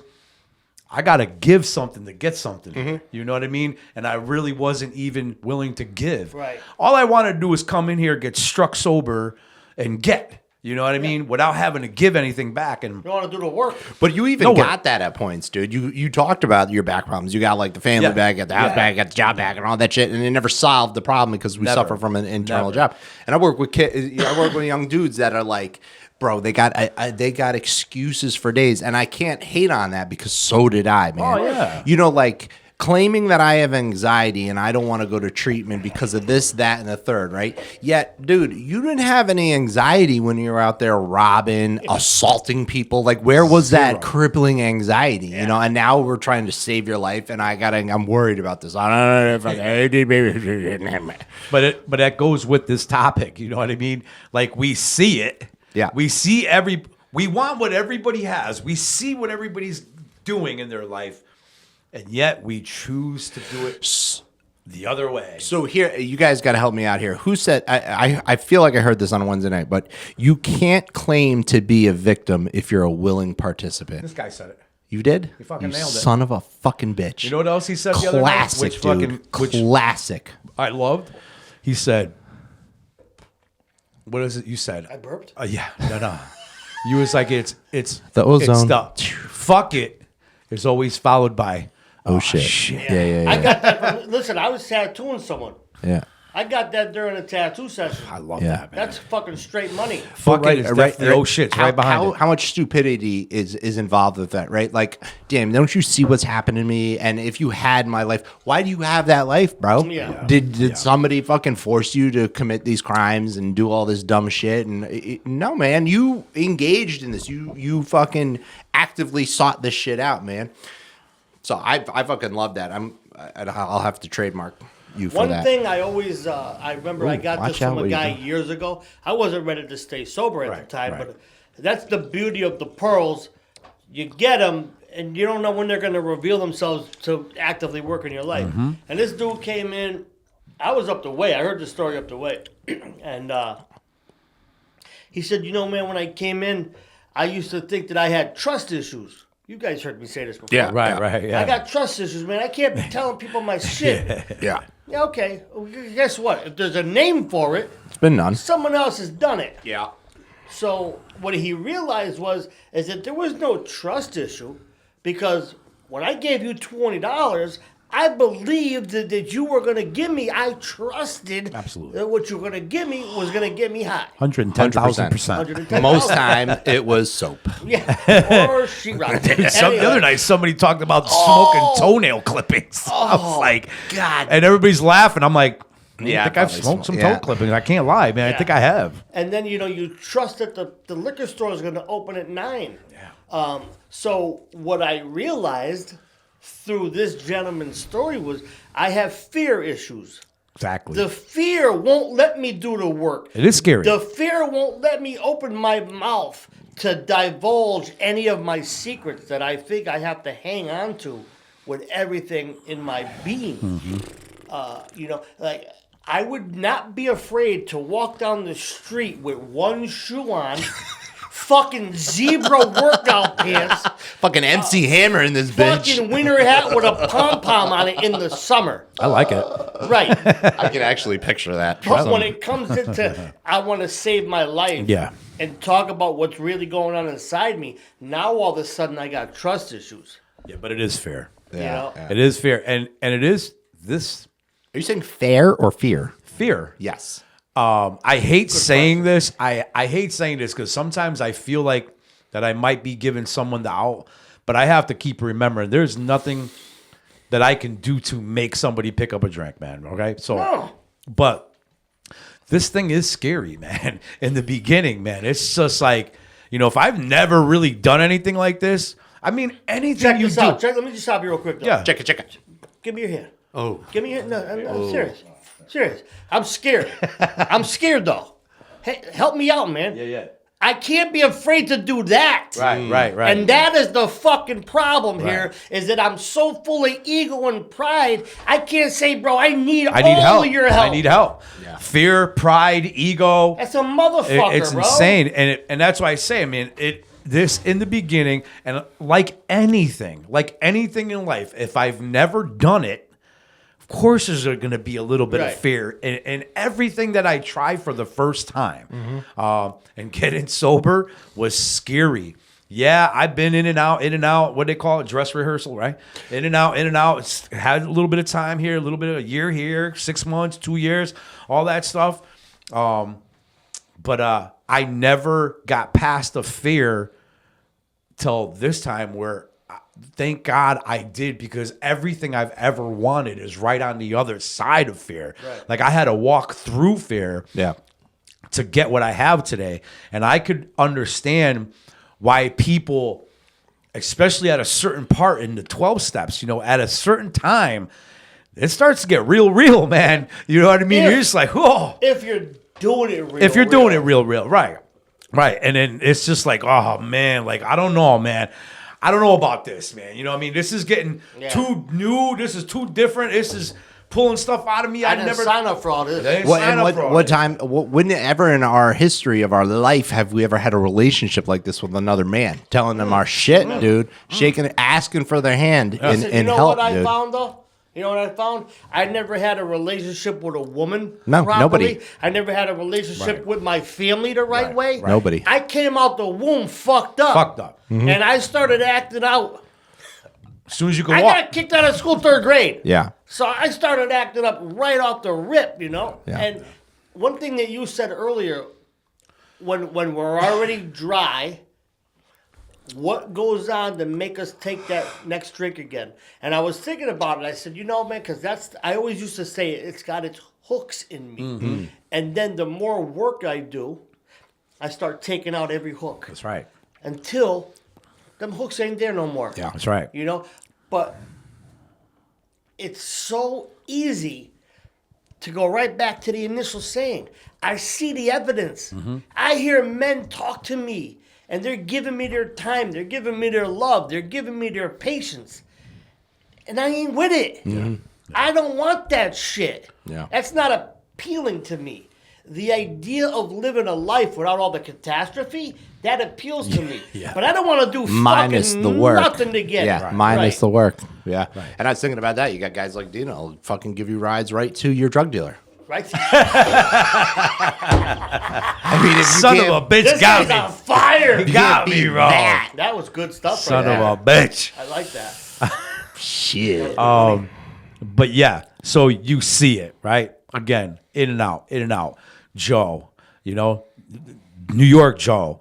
[SPEAKER 1] I got to give something to get something.
[SPEAKER 3] Mm-hmm.
[SPEAKER 1] You know what I mean? And I really wasn't even willing to give.
[SPEAKER 2] Right.
[SPEAKER 1] All I wanted to do was come in here, get struck sober, and get. You know what I mean? Without having to give anything back. And
[SPEAKER 2] You want to do the work.
[SPEAKER 3] But you even
[SPEAKER 1] No work.
[SPEAKER 3] got that at points, dude. You talked about your back problems. You got like the family
[SPEAKER 1] Yeah.
[SPEAKER 3] back, got the house
[SPEAKER 1] Yeah.
[SPEAKER 3] back, got the job back, and all that shit. And it never solved the problem because we
[SPEAKER 1] Never.
[SPEAKER 3] suffer from an internal
[SPEAKER 1] Never.
[SPEAKER 3] job. And I work with kids. I work with young dudes that are like, bro, they got excuses for days, and I can't hate on that because so did I, man.
[SPEAKER 1] Oh, yeah.
[SPEAKER 3] You know, like claiming that I have anxiety and I don't want to go to treatment because of this, that, and the third, right? Yet, dude, you didn't have any anxiety when you were out there robbing, assaulting people. Like, where was that crippling anxiety? You know, and now we're trying to save your life, and I'm worried about this. I don't know if
[SPEAKER 1] But that goes with this topic. You know what I mean? Like we see it.
[SPEAKER 3] Yeah.
[SPEAKER 1] We see we want what everybody has. We see what everybody's doing in their life. And yet we choose to do it the other way.
[SPEAKER 3] So here, you guys got to help me out here. Who said? I feel like I heard this on a Wednesday night, but you can't claim to be a victim if you're a willing participant.
[SPEAKER 1] This guy said it.
[SPEAKER 3] You did?
[SPEAKER 1] He fucking nailed it.
[SPEAKER 3] Son of a fucking bitch.
[SPEAKER 1] You know what else he said the other night?
[SPEAKER 3] Classic, dude. Classic.
[SPEAKER 1] I loved. He said, "What is it?" You said,
[SPEAKER 2] I burped.
[SPEAKER 1] Yeah, no. You was like, it's
[SPEAKER 3] The ozone.
[SPEAKER 1] It's fuck it is always followed by
[SPEAKER 3] Oh, shit. Yeah.
[SPEAKER 2] I got that from, listen, I was tattooing someone.
[SPEAKER 3] Yeah.
[SPEAKER 2] I got that during a tattoo session.
[SPEAKER 1] I love
[SPEAKER 3] Yeah.
[SPEAKER 1] that, man.
[SPEAKER 2] That's fucking straight money.
[SPEAKER 1] Fuck it is definitely oh shit, it's right behind it.
[SPEAKER 3] How much stupidity is involved with that, right? Like, damn, don't you see what's happening to me? And if you had my life, why do you have that life, bro?
[SPEAKER 2] Yeah.
[SPEAKER 3] Did somebody fucking force you to commit these crimes and do all this dumb shit? And no, man, you engaged in this. You fucking actively sought this shit out, man. So I fucking love that. I'll have to trademark you for
[SPEAKER 2] One
[SPEAKER 3] that.
[SPEAKER 2] thing I always, I remember I got
[SPEAKER 3] watch
[SPEAKER 2] this
[SPEAKER 3] out
[SPEAKER 2] from
[SPEAKER 3] what
[SPEAKER 2] a
[SPEAKER 3] you
[SPEAKER 2] guy
[SPEAKER 3] do.
[SPEAKER 2] years ago. I wasn't ready to stay sober at the
[SPEAKER 1] Right,
[SPEAKER 2] time,
[SPEAKER 1] right.
[SPEAKER 2] but that's the beauty of the pearls. You get them, and you don't know when they're going to reveal themselves to actively work in your life.
[SPEAKER 1] Mm-hmm.
[SPEAKER 2] And this dude came in. I was up the way. I heard the story up the way, and he said, "You know, man, when I came in, I used to think that I had trust issues." You guys heard me say this before.
[SPEAKER 3] Yeah.
[SPEAKER 1] Right. Yeah.
[SPEAKER 2] I got trust issues, man. I can't be telling people my shit.
[SPEAKER 3] Yeah.
[SPEAKER 2] Yeah, okay. Well, guess what? If there's a name for it,
[SPEAKER 3] It's been none.
[SPEAKER 2] someone else has done it.
[SPEAKER 3] Yeah.
[SPEAKER 2] So what he realized is that there was no trust issue because when I gave you $20, I believed that you were going to give me. I trusted
[SPEAKER 1] Absolutely.
[SPEAKER 2] that what you were going to give me was going to get me high.
[SPEAKER 1] 110,000%.
[SPEAKER 3] Most time it was soap.
[SPEAKER 2] Yeah, or sheetrock.
[SPEAKER 1] The other night, somebody talked about smoking toenail clippings. I was like,
[SPEAKER 2] God.
[SPEAKER 1] and everybody's laughing. I'm like,
[SPEAKER 3] Yeah,
[SPEAKER 1] I think I've
[SPEAKER 3] probably
[SPEAKER 1] smoked some
[SPEAKER 3] smoked, yeah.
[SPEAKER 1] tote clippings. I can't lie, man. I
[SPEAKER 2] Yeah.
[SPEAKER 1] think I have.
[SPEAKER 2] And then, you trust that the liquor store is going to open at 9. Yeah. So what I realized through this gentleman's story was I have fear issues.
[SPEAKER 1] Exactly.
[SPEAKER 2] The fear won't let me do the work.
[SPEAKER 1] It is scary.
[SPEAKER 2] The fear won't let me open my mouth to divulge any of my secrets that I think I have to hang on to with everything in my being. Like I would not be afraid to walk down the street with one shoe on, fucking zebra workout pants,
[SPEAKER 3] Fucking MC Hammer in this bitch.
[SPEAKER 2] fucking winter hat with a pom-pom on it in the summer.
[SPEAKER 1] I like it.
[SPEAKER 2] Right.
[SPEAKER 3] I can actually picture that.
[SPEAKER 2] But when it comes into I want to save my life
[SPEAKER 1] Yeah.
[SPEAKER 2] and talk about what's really going on inside me, now all of a sudden I got trust issues.
[SPEAKER 1] Yeah, but it is fair.
[SPEAKER 2] You know?
[SPEAKER 1] It is fair. And it is this
[SPEAKER 3] Are you saying fair or fear?
[SPEAKER 1] fear.
[SPEAKER 3] Yes.
[SPEAKER 1] I hate saying this. I hate saying this because sometimes I feel like that I might be giving someone the out, but I have to keep remembering there's nothing that I can do to make somebody pick up a drink, man. Okay, so
[SPEAKER 2] No.
[SPEAKER 1] but this thing is scary, man. In the beginning, man, it's just like if I've never really done anything like this, I mean anything
[SPEAKER 2] Check
[SPEAKER 1] you
[SPEAKER 2] this
[SPEAKER 1] do.
[SPEAKER 2] out. Let me just stop you real quick, though.
[SPEAKER 1] Yeah.
[SPEAKER 3] Check it.
[SPEAKER 2] Give me your hand.
[SPEAKER 3] Oh.
[SPEAKER 2] Give me your hand. No, I'm serious. Serious. I'm scared. I'm scared, though. Hey, help me out, man.
[SPEAKER 1] Yeah.
[SPEAKER 2] I can't be afraid to do that.
[SPEAKER 1] Right.
[SPEAKER 2] And that is the fucking problem here, is that I'm so full of ego and pride, I can't say, bro, I need all
[SPEAKER 1] help.
[SPEAKER 2] of your help.
[SPEAKER 1] I need help. Yeah. Fear, pride, ego.
[SPEAKER 2] That's a motherfucker,
[SPEAKER 1] It's
[SPEAKER 2] bro.
[SPEAKER 1] insane, and that's why I say, I mean, this in the beginning, and like anything in life, if I've never done it, of course there's going to be a little bit of fear in everything that I try for the first time. And getting sober was scary. Yeah, I've been in and out. What they call it, dress rehearsal, right? In and out. It's had a little bit of time here, a little bit of a year here, 6 months, 2 years, all that stuff. But I never got past the fear till this time where thank God I did, because everything I've ever wanted is right on the other side of fear. Right. Like I had to walk through fear to get what I have today. And I could understand why people, especially at a certain part in the 12 steps, at a certain time, it starts to get real, man. You know what I mean? You're just like, whoa.
[SPEAKER 2] If you're doing it real.
[SPEAKER 1] If you're doing it real, right. Right. And then it's just like, oh, man, like, I don't know, man. I don't know about this, man. You know what I mean? This is getting too new. This is too different. This is pulling stuff out of me.
[SPEAKER 2] I didn't sign up for all this.
[SPEAKER 3] Whenever in our history of our life have we ever had a relationship like this with another man, telling them our shit, dude, asking for their hand and
[SPEAKER 2] You know
[SPEAKER 3] help,
[SPEAKER 2] what I
[SPEAKER 3] dude.
[SPEAKER 2] found, though? You know what I found? I never had a relationship with a woman
[SPEAKER 3] No,
[SPEAKER 2] properly.
[SPEAKER 3] nobody.
[SPEAKER 2] I never had a relationship with my family the right way.
[SPEAKER 3] Right. Nobody.
[SPEAKER 2] I came out the womb fucked up.
[SPEAKER 3] Mm-hmm.
[SPEAKER 2] And I started acting out.
[SPEAKER 1] As soon as you can
[SPEAKER 2] I
[SPEAKER 1] walk.
[SPEAKER 2] got kicked out of school 3rd grade.
[SPEAKER 3] Yeah.
[SPEAKER 2] So I started acting up right off the rip,
[SPEAKER 3] Yeah.
[SPEAKER 2] And one thing that you said earlier, when we're already dry, what goes on to make us take that next drink again? And I was thinking about it. I said, man, because I always used to say it's got its hooks in me.
[SPEAKER 1] Mm-hmm.
[SPEAKER 2] And then the more work I do, I start taking out every hook.
[SPEAKER 1] That's right.
[SPEAKER 2] Until them hooks ain't there no more.
[SPEAKER 1] Yeah, that's right.
[SPEAKER 2] But it's so easy to go right back to the initial saying. I see the evidence.
[SPEAKER 1] Mm-hmm.
[SPEAKER 2] I hear men talk to me, and they're giving me their time. They're giving me their love. They're giving me their patience. And I ain't with it.
[SPEAKER 3] Mm-hmm.
[SPEAKER 2] I don't want that shit.
[SPEAKER 3] Yeah.
[SPEAKER 2] That's not appealing to me. The idea of living a life without all the catastrophe, that appeals to me.
[SPEAKER 1] Yeah.
[SPEAKER 2] But I don't want to do
[SPEAKER 3] Minus
[SPEAKER 2] fucking
[SPEAKER 3] the work.
[SPEAKER 2] nothing to get
[SPEAKER 3] Yeah,
[SPEAKER 2] it.
[SPEAKER 3] minus
[SPEAKER 2] Right.
[SPEAKER 3] the work. Yeah. Right. And I was thinking about that. You got guys like Dino fucking give you rides right to your drug dealer.
[SPEAKER 2] Right?
[SPEAKER 3] I mean, if you
[SPEAKER 1] Son of
[SPEAKER 3] can't-
[SPEAKER 1] a bitch
[SPEAKER 2] This
[SPEAKER 1] got
[SPEAKER 2] guy's on
[SPEAKER 1] me.
[SPEAKER 2] fire.
[SPEAKER 1] You got
[SPEAKER 3] beat
[SPEAKER 1] me, bro.
[SPEAKER 3] that.
[SPEAKER 2] That was good stuff
[SPEAKER 1] Son
[SPEAKER 2] right
[SPEAKER 1] of
[SPEAKER 2] there.
[SPEAKER 1] a bitch.
[SPEAKER 2] I like that.
[SPEAKER 3] Shit.
[SPEAKER 1] But yeah, so you see it, right? Again, in and out. Joe, New York Joe,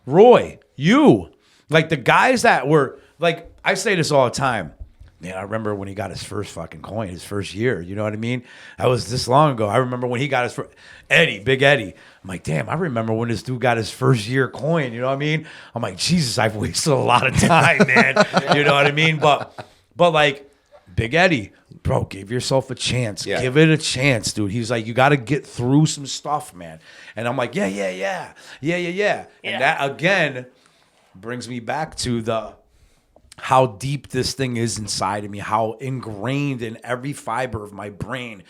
[SPEAKER 1] Roy, you. Like the guys that were, like, I say this all the time. Man, I remember when he got his first fucking coin, his first year. You know what I mean? That was this long ago. I remember when he got his first Eddie, Big Eddie. I'm like, damn, I remember when this dude got his first year coin. You know what I mean? I'm like, Jesus, I've wasted a lot of time, man. You know what I mean? But like, Big Eddie, bro, give yourself a chance.
[SPEAKER 3] Yeah.
[SPEAKER 1] Give it a chance, dude. He's like, you got to get through some stuff, man. And I'm like, yeah. And that again brings me back to how deep this thing is inside of me, how ingrained in every fiber of my brain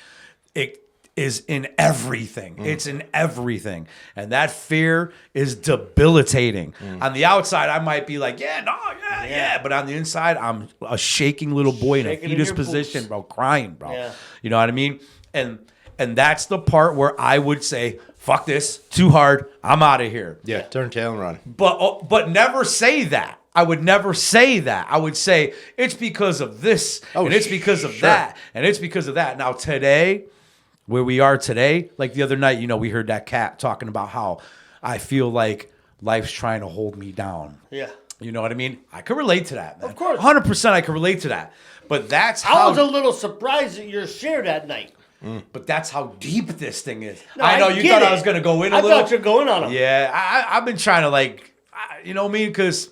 [SPEAKER 1] it is in everything. It's in everything. And that fear is debilitating. On the outside, I might be like, yeah. But on the inside, I'm a shaking little boy in a
[SPEAKER 2] Shaking in
[SPEAKER 1] fetus
[SPEAKER 2] your
[SPEAKER 1] position,
[SPEAKER 2] boots.
[SPEAKER 1] bro, crying, bro.
[SPEAKER 2] Yeah.
[SPEAKER 1] You know what I mean? And that's the part where I would say, fuck this, too hard, I'm out of here.
[SPEAKER 3] Yeah, turn tail and run.
[SPEAKER 1] But never say that. I would never say that. I would say it's because of this, and it's because of that, and it's because of that. Now today, where we are today, like the other night, we heard that cat talking about how I feel like life's trying to hold me down.
[SPEAKER 2] Yeah.
[SPEAKER 1] You know what I mean? I can relate to that, man.
[SPEAKER 2] Of course.
[SPEAKER 1] 100% I can relate to that. But that's
[SPEAKER 2] I
[SPEAKER 1] how
[SPEAKER 2] was a little surprised at your share that night.
[SPEAKER 1] but that's how deep this thing is.
[SPEAKER 2] No,
[SPEAKER 1] I know you
[SPEAKER 2] get
[SPEAKER 1] thought
[SPEAKER 2] it.
[SPEAKER 1] I was going to go in a
[SPEAKER 2] I
[SPEAKER 1] little.
[SPEAKER 2] thought you were going on him.
[SPEAKER 1] Yeah, I've been trying to you know what I mean? Because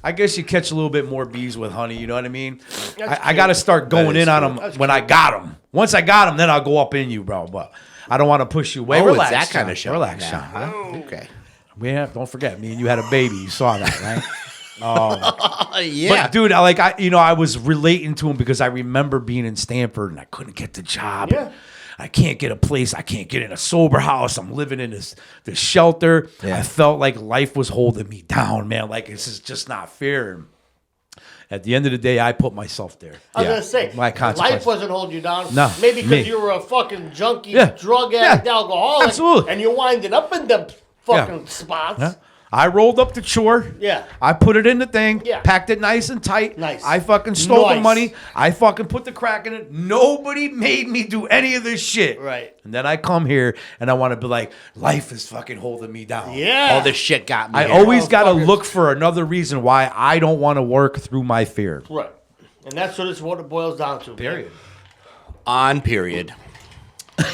[SPEAKER 1] I guess you catch a little bit more bees with honey. You know what I mean? I got to start going
[SPEAKER 3] That is
[SPEAKER 1] in on
[SPEAKER 3] true.
[SPEAKER 1] them
[SPEAKER 2] That's
[SPEAKER 1] when I got them. Once I got them, then I'll go up in you, bro. But I don't want to push you away.
[SPEAKER 3] Oh,
[SPEAKER 1] Relax,
[SPEAKER 3] it's that kind
[SPEAKER 1] Sean.
[SPEAKER 3] of show.
[SPEAKER 1] Relax,
[SPEAKER 3] Nah.
[SPEAKER 1] Sean. Huh?
[SPEAKER 3] Okay.
[SPEAKER 1] Don't forget, me and you had a baby. You saw that, right?
[SPEAKER 3] Yeah.
[SPEAKER 1] But dude, I was relating to him because I remember being in Stanford and I couldn't get the job.
[SPEAKER 2] Yeah.
[SPEAKER 1] I can't get a place. I can't get in a sober house. I'm living in this shelter.
[SPEAKER 3] Yeah.
[SPEAKER 1] I felt like life was holding me down, man. Like this is just not fair. At the end of the day, I put myself there.
[SPEAKER 2] I was gonna say,
[SPEAKER 1] My consequences.
[SPEAKER 2] life wasn't holding you down.
[SPEAKER 1] No,
[SPEAKER 2] Maybe
[SPEAKER 1] me.
[SPEAKER 2] because you were a fucking junkie,
[SPEAKER 1] Yeah.
[SPEAKER 2] drug addict,
[SPEAKER 1] Yeah.
[SPEAKER 2] alcoholic,
[SPEAKER 1] Absolutely.
[SPEAKER 2] and you're winding up in them fucking spots.
[SPEAKER 1] Yeah. I rolled up the chore.
[SPEAKER 2] Yeah.
[SPEAKER 1] I put it in the thing.
[SPEAKER 2] Yeah.
[SPEAKER 1] Packed it nice and tight.
[SPEAKER 2] Nice.
[SPEAKER 1] I fucking stole the
[SPEAKER 2] Nice.
[SPEAKER 1] money. I fucking put the crack in it. Nobody made me do any of this shit.
[SPEAKER 2] Right.
[SPEAKER 1] And then I come here and I want to be like, life is fucking holding me down.
[SPEAKER 2] Yeah.
[SPEAKER 3] All this shit got me.
[SPEAKER 1] I
[SPEAKER 3] here.
[SPEAKER 1] always got to
[SPEAKER 2] Motherfuckers.
[SPEAKER 1] look for another reason why I don't want to work through my fear.
[SPEAKER 2] Right. And that's what it boils down to.
[SPEAKER 1] Period.
[SPEAKER 3] On period.
[SPEAKER 2] So,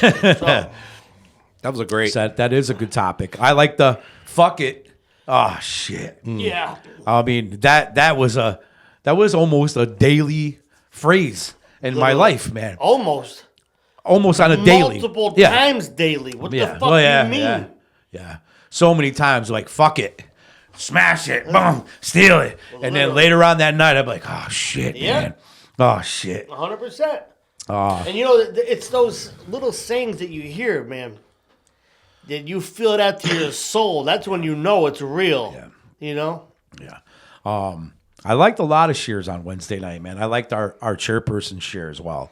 [SPEAKER 3] That was a great.
[SPEAKER 1] That is a good topic. I like the fuck it. Oh shit.
[SPEAKER 2] yeah.
[SPEAKER 1] I mean that was almost a daily phrase in my
[SPEAKER 2] Literally.
[SPEAKER 1] life, man.
[SPEAKER 2] Almost.
[SPEAKER 1] Almost on a daily.
[SPEAKER 2] Multiple
[SPEAKER 1] Yeah.
[SPEAKER 2] times daily. What the fuck
[SPEAKER 1] Well,
[SPEAKER 2] do you mean?
[SPEAKER 1] Yeah. So many times, like, fuck it. Smash it. Boom. Steal it. And then later on that night, I'm like, oh, shit,
[SPEAKER 2] Yeah.
[SPEAKER 1] man. Oh, shit.
[SPEAKER 2] 100%.
[SPEAKER 1] Oh.
[SPEAKER 2] And it's those little sayings that you hear, man, that you feel that to your soul. That's when you know it's real.
[SPEAKER 1] Yeah.
[SPEAKER 2] You know?
[SPEAKER 1] Yeah. I liked a lot of shares on Wednesday night, man. I liked our chairperson share as well.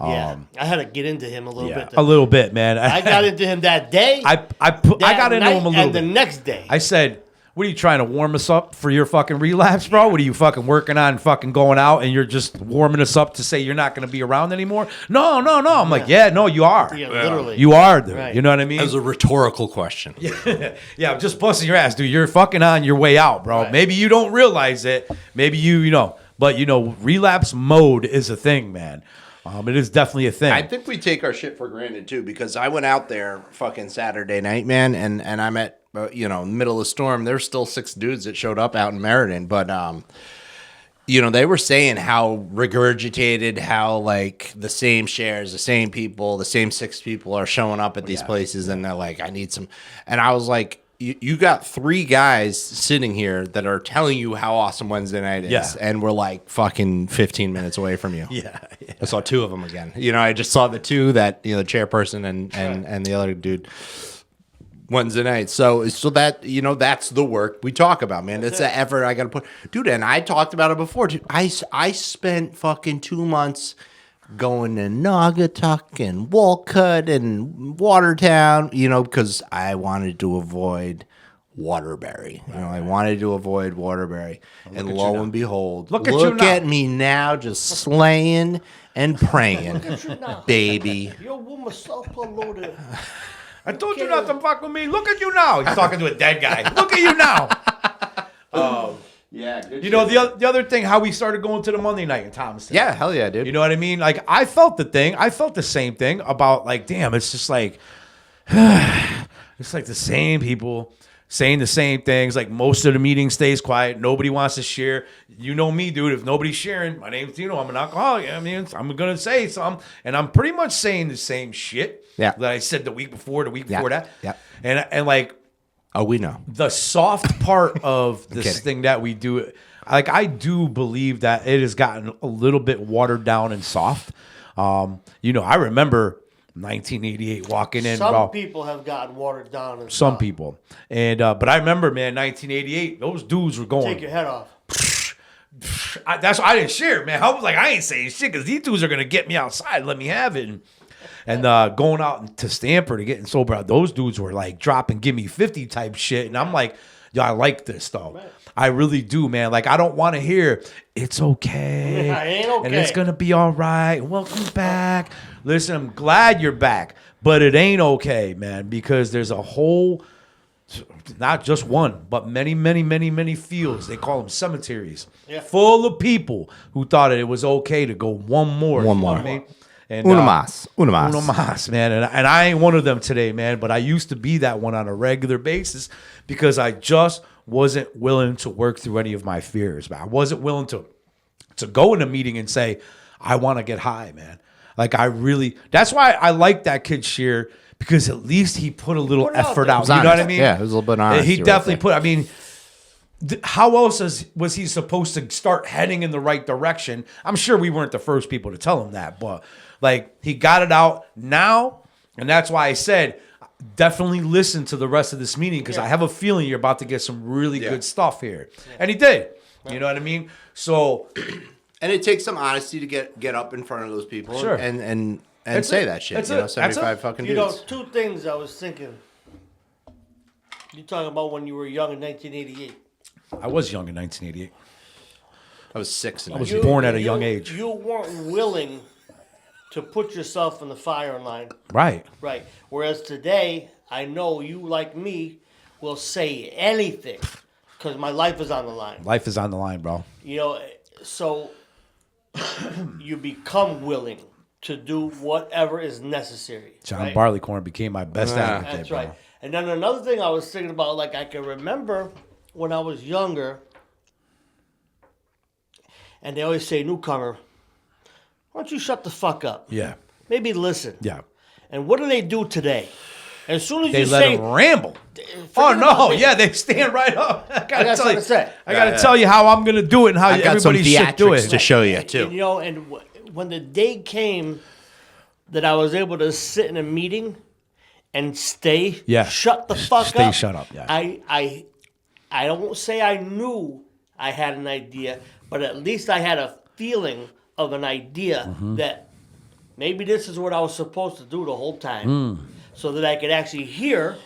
[SPEAKER 2] Yeah. I had to get into him a little bit.
[SPEAKER 1] A little bit, man.
[SPEAKER 2] I got into him that day.
[SPEAKER 1] I got into him a little
[SPEAKER 2] and
[SPEAKER 1] bit.
[SPEAKER 2] the next day.
[SPEAKER 1] I said, what are you trying to warm us up for your fucking relapse, bro? What are you fucking working on fucking going out and you're just warming us up to say you're not going to be around anymore? No. I'm like, yeah, no, you are.
[SPEAKER 2] Yeah, literally.
[SPEAKER 1] You are, dude.
[SPEAKER 2] Right.
[SPEAKER 1] You know what I mean?
[SPEAKER 3] That was a rhetorical question.
[SPEAKER 1] Yeah, I'm just busting your ass, dude. You're fucking on your way out, bro.
[SPEAKER 2] Right.
[SPEAKER 1] Maybe you don't realize it. Maybe you know. But, relapse mode is a thing, man. It is definitely a thing.
[SPEAKER 3] I think we take our shit for granted too, because I went out there fucking Saturday night, man, and I'm at in the middle of the storm. There's still 6 dudes that showed up out in Meriden, but they were saying how regurgitated, how like the same shares, the same people, the same 6 people are showing up at these places, and they're like, I need some, and I was like, you got 3 guys sitting here that are telling you how awesome Wednesday night is,
[SPEAKER 1] Yeah.
[SPEAKER 3] and we're like fucking 15 minutes away from you.
[SPEAKER 1] yeah.
[SPEAKER 3] I saw 2 of them again. I just saw the 2 that the chairperson and the other dude Wednesday night. So that that's the work we talk about, man. It's the effort I got to put, dude. And I talked about it before, dude. I spent fucking 2 months going to Naugatuck and Wolcott and Watertown, because I wanted to avoid Waterbury. I wanted to avoid Waterbury. And lo and behold,
[SPEAKER 1] Look at you now.
[SPEAKER 3] at me now, just slaying and praying, baby.
[SPEAKER 2] Your woman self-loaded.
[SPEAKER 1] I told you not to fuck with me. Look at you now. He's talking to a dead guy. Look at you now.
[SPEAKER 3] Yeah, good
[SPEAKER 1] You know, the other thing, how we started going to the Monday night in Thomaston.
[SPEAKER 3] Yeah, hell yeah, dude.
[SPEAKER 1] You know what I mean? Like, I felt the same thing about, like, damn, it's just like, it's like the same people saying the same things. Like, most of the meeting stays quiet. Nobody wants to share. You know me, dude. If nobody's sharing, my name's Dino. I'm an alcoholic. I mean, I'm going to say something. And I'm pretty much saying the same shit that I said the week before that.
[SPEAKER 3] Yeah.
[SPEAKER 1] And like,
[SPEAKER 3] Oh, we know.
[SPEAKER 1] the soft part of this thing that we do, like, I do believe that it has gotten a little bit watered down and soft. You know, I remember 1988 walking in.
[SPEAKER 2] Some people have gotten watered down. And
[SPEAKER 1] Some
[SPEAKER 2] stuff.
[SPEAKER 1] people. And but I remember, man, 1988, those dudes were going.
[SPEAKER 2] Take your head off.
[SPEAKER 1] That's why I didn't share, man. I was like, I ain't saying shit because these dudes are gonna get me outside and let me have it. And going out to Stanford and getting sober, those dudes were like dropping "Give Me 50" type shit, and I'm like, yo, I like this though. Right. I really do, man. Like, I don't want to hear it's okay,
[SPEAKER 2] I ain't okay,
[SPEAKER 1] and it's gonna be all right. Welcome back. Listen, I'm glad you're back, but it ain't okay, man, because there's a whole. Not just one, but many fields. They call them cemeteries, full of people who thought it was okay to go one more.
[SPEAKER 3] One
[SPEAKER 1] you know
[SPEAKER 3] more.
[SPEAKER 1] what I mean? And,
[SPEAKER 3] Uno mas,
[SPEAKER 1] man. And I ain't one of them today, man. But I used to be that one on a regular basis because I just wasn't willing to work through any of my fears. Man. I wasn't willing to go in a meeting and say, I want to get high, man. Like, that's why I like that kid Sheer, because at least he put a little effort out. You know what I mean?
[SPEAKER 3] Yeah, it was a little bit honest.
[SPEAKER 1] He definitely put, I mean, how else was he supposed to start heading in the right direction? I'm sure we weren't the first people to tell him that, but like, he got it out now. And that's why I said, definitely listen to the rest of this meeting, because I have a feeling you're about to get some really good stuff here. And he did. You know what I mean? So,
[SPEAKER 3] and it takes some honesty to get up in front of those people and say that shit. You know, 75 fucking dudes.
[SPEAKER 2] You know, two things I was thinking. You talking about when you were young in 1988.
[SPEAKER 1] I was young in 1988.
[SPEAKER 3] I was 6.
[SPEAKER 1] I was born at a young age.
[SPEAKER 2] You weren't willing to put yourself in the firing line.
[SPEAKER 1] Right.
[SPEAKER 2] Right. Whereas today, I know you, like me, will say anything because my life is on the line.
[SPEAKER 1] Life is on the line, bro.
[SPEAKER 2] You know, so you become willing to do whatever is necessary.
[SPEAKER 1] John Barleycorn became my best advocate.
[SPEAKER 2] That's
[SPEAKER 1] bro.
[SPEAKER 2] right. And then another thing I was thinking about, like, I can remember when I was younger, and they always say, newcomer, why don't you shut the fuck up?
[SPEAKER 1] Yeah.
[SPEAKER 2] Maybe listen.
[SPEAKER 1] Yeah.
[SPEAKER 2] And what do they do today? As soon as
[SPEAKER 1] They
[SPEAKER 2] you
[SPEAKER 1] let
[SPEAKER 2] say,
[SPEAKER 1] him ramble. Oh no! Yeah, they stand right up. I
[SPEAKER 2] got something to say.
[SPEAKER 1] I gotta tell you how I'm gonna do it and how
[SPEAKER 3] I got some
[SPEAKER 1] everybody should do
[SPEAKER 3] theatrics
[SPEAKER 1] it.
[SPEAKER 3] to show you too.
[SPEAKER 2] And, you know, and when the day came that I was able to sit in a meeting and stay, shut the fuck up.
[SPEAKER 1] Stay shut up. Yeah.
[SPEAKER 2] I don't say I knew I had an idea, but at least I had a feeling of an idea that maybe this is what I was supposed to do the whole time, so that I could actually hear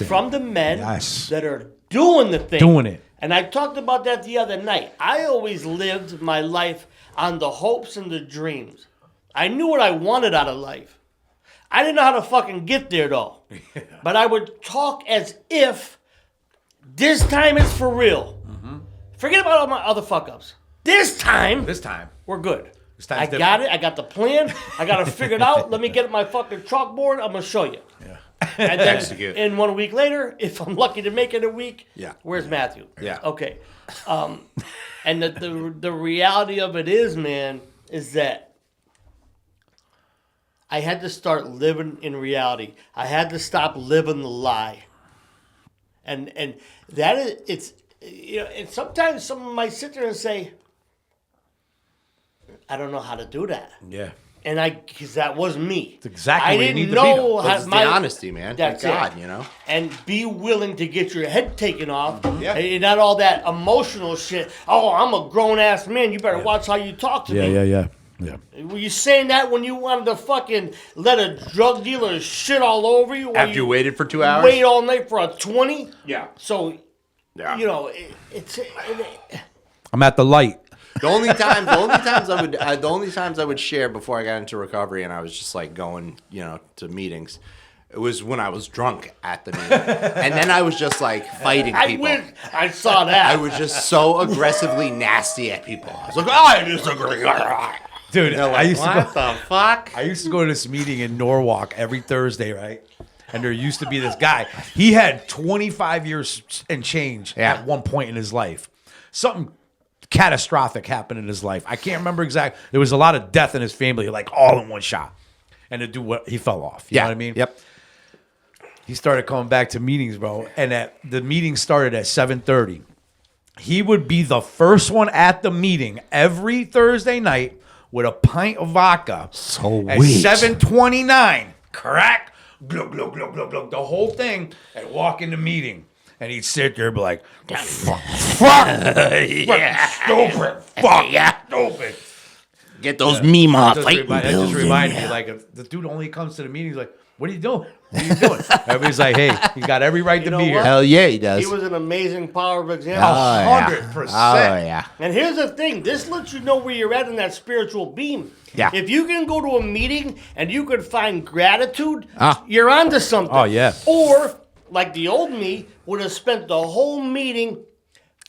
[SPEAKER 2] from the men that are doing the thing.
[SPEAKER 1] Doing it.
[SPEAKER 2] And I talked about that the other night. I always lived my life on the hopes and the dreams. I knew what I wanted out of life. I didn't know how to fucking get there, though. But I would talk as if this time it's for real. Forget about all my other fuck-ups. This time, we're good. I got it. I got the plan. I got it figured out. Let me get my fucking chalkboard. I'm going to show you. Yeah. And then in 1 week later, if I'm lucky to make it a week, where's Matthew?
[SPEAKER 3] Yeah.
[SPEAKER 2] Okay. And the reality of it is, man, is that I had to start living in reality. I had to stop living the lie. And that is, it's, you know, and sometimes someone might sit there and say, I don't know how to do that.
[SPEAKER 1] Yeah.
[SPEAKER 2] And because that was me.
[SPEAKER 1] It's exactly
[SPEAKER 2] I
[SPEAKER 1] what you
[SPEAKER 2] didn't
[SPEAKER 1] need to be.
[SPEAKER 2] know how
[SPEAKER 3] It's the honesty, man. Thank
[SPEAKER 2] That's
[SPEAKER 3] God,
[SPEAKER 2] it.
[SPEAKER 3] you know.
[SPEAKER 2] And be willing to get your head taken off.
[SPEAKER 3] Yeah.
[SPEAKER 2] And not all that emotional shit. Oh, I'm a grown ass man. You better watch how you talk to me.
[SPEAKER 1] Yeah.
[SPEAKER 2] Were you saying that when you wanted to fucking let a drug dealer shit all over you?
[SPEAKER 3] After you waited for 2 hours?
[SPEAKER 2] Wait all night for a 20?
[SPEAKER 3] Yeah.
[SPEAKER 2] So,
[SPEAKER 3] Yeah.
[SPEAKER 2] you know,
[SPEAKER 1] I'm at the light.
[SPEAKER 3] The only times I would share before I got into recovery, and I was just like going, you know, to meetings, It was when I was drunk at the meeting. And then I was just like fighting
[SPEAKER 2] I
[SPEAKER 3] people.
[SPEAKER 2] wish I saw that.
[SPEAKER 3] I was just so aggressively nasty at people. I was like, I disagree.
[SPEAKER 1] Dude, I used to go.
[SPEAKER 3] What the fuck?
[SPEAKER 1] I used to go to this meeting in Norwalk every Thursday, right? And there used to be this guy. He had 25 years and change at one point in his life. Something catastrophic happened in his life. I can't remember exactly. There was a lot of death in his family, like all in one shot. And to do what he fell off. You know what I mean?
[SPEAKER 3] Yep.
[SPEAKER 1] He started coming back to meetings, bro. And the meeting started at 7:30. He would be the first one at the meeting every Thursday night with a pint of vodka.
[SPEAKER 3] So
[SPEAKER 1] at
[SPEAKER 3] weak.
[SPEAKER 1] 7:29. Crack. Glug, glug, glug, glug, glug. The whole thing. And walk in the meeting. And he'd sit there and be like, fuck,
[SPEAKER 3] Yeah.
[SPEAKER 1] stupid, fuck, stupid.
[SPEAKER 3] Get those Mima
[SPEAKER 1] That
[SPEAKER 3] fighting
[SPEAKER 1] just
[SPEAKER 3] pills in
[SPEAKER 1] reminded me,
[SPEAKER 3] there.
[SPEAKER 1] like, if the dude only comes to the meeting, he's like, what are you doing? What are you doing? Everybody's like, hey, you got every right to
[SPEAKER 2] know
[SPEAKER 1] be here.
[SPEAKER 2] what?
[SPEAKER 3] Hell yeah, he does.
[SPEAKER 2] He was an amazing power of example.
[SPEAKER 3] Oh, yeah.
[SPEAKER 1] 100%.
[SPEAKER 3] Oh, yeah.
[SPEAKER 2] And here's the thing. This lets you know where you're at in that spiritual beam.
[SPEAKER 3] Yeah.
[SPEAKER 2] If you can go to a meeting and you can find gratitude,
[SPEAKER 3] Ah.
[SPEAKER 2] you're onto something.
[SPEAKER 1] Oh, yeah.
[SPEAKER 2] Or, like the old me, would have spent the whole meeting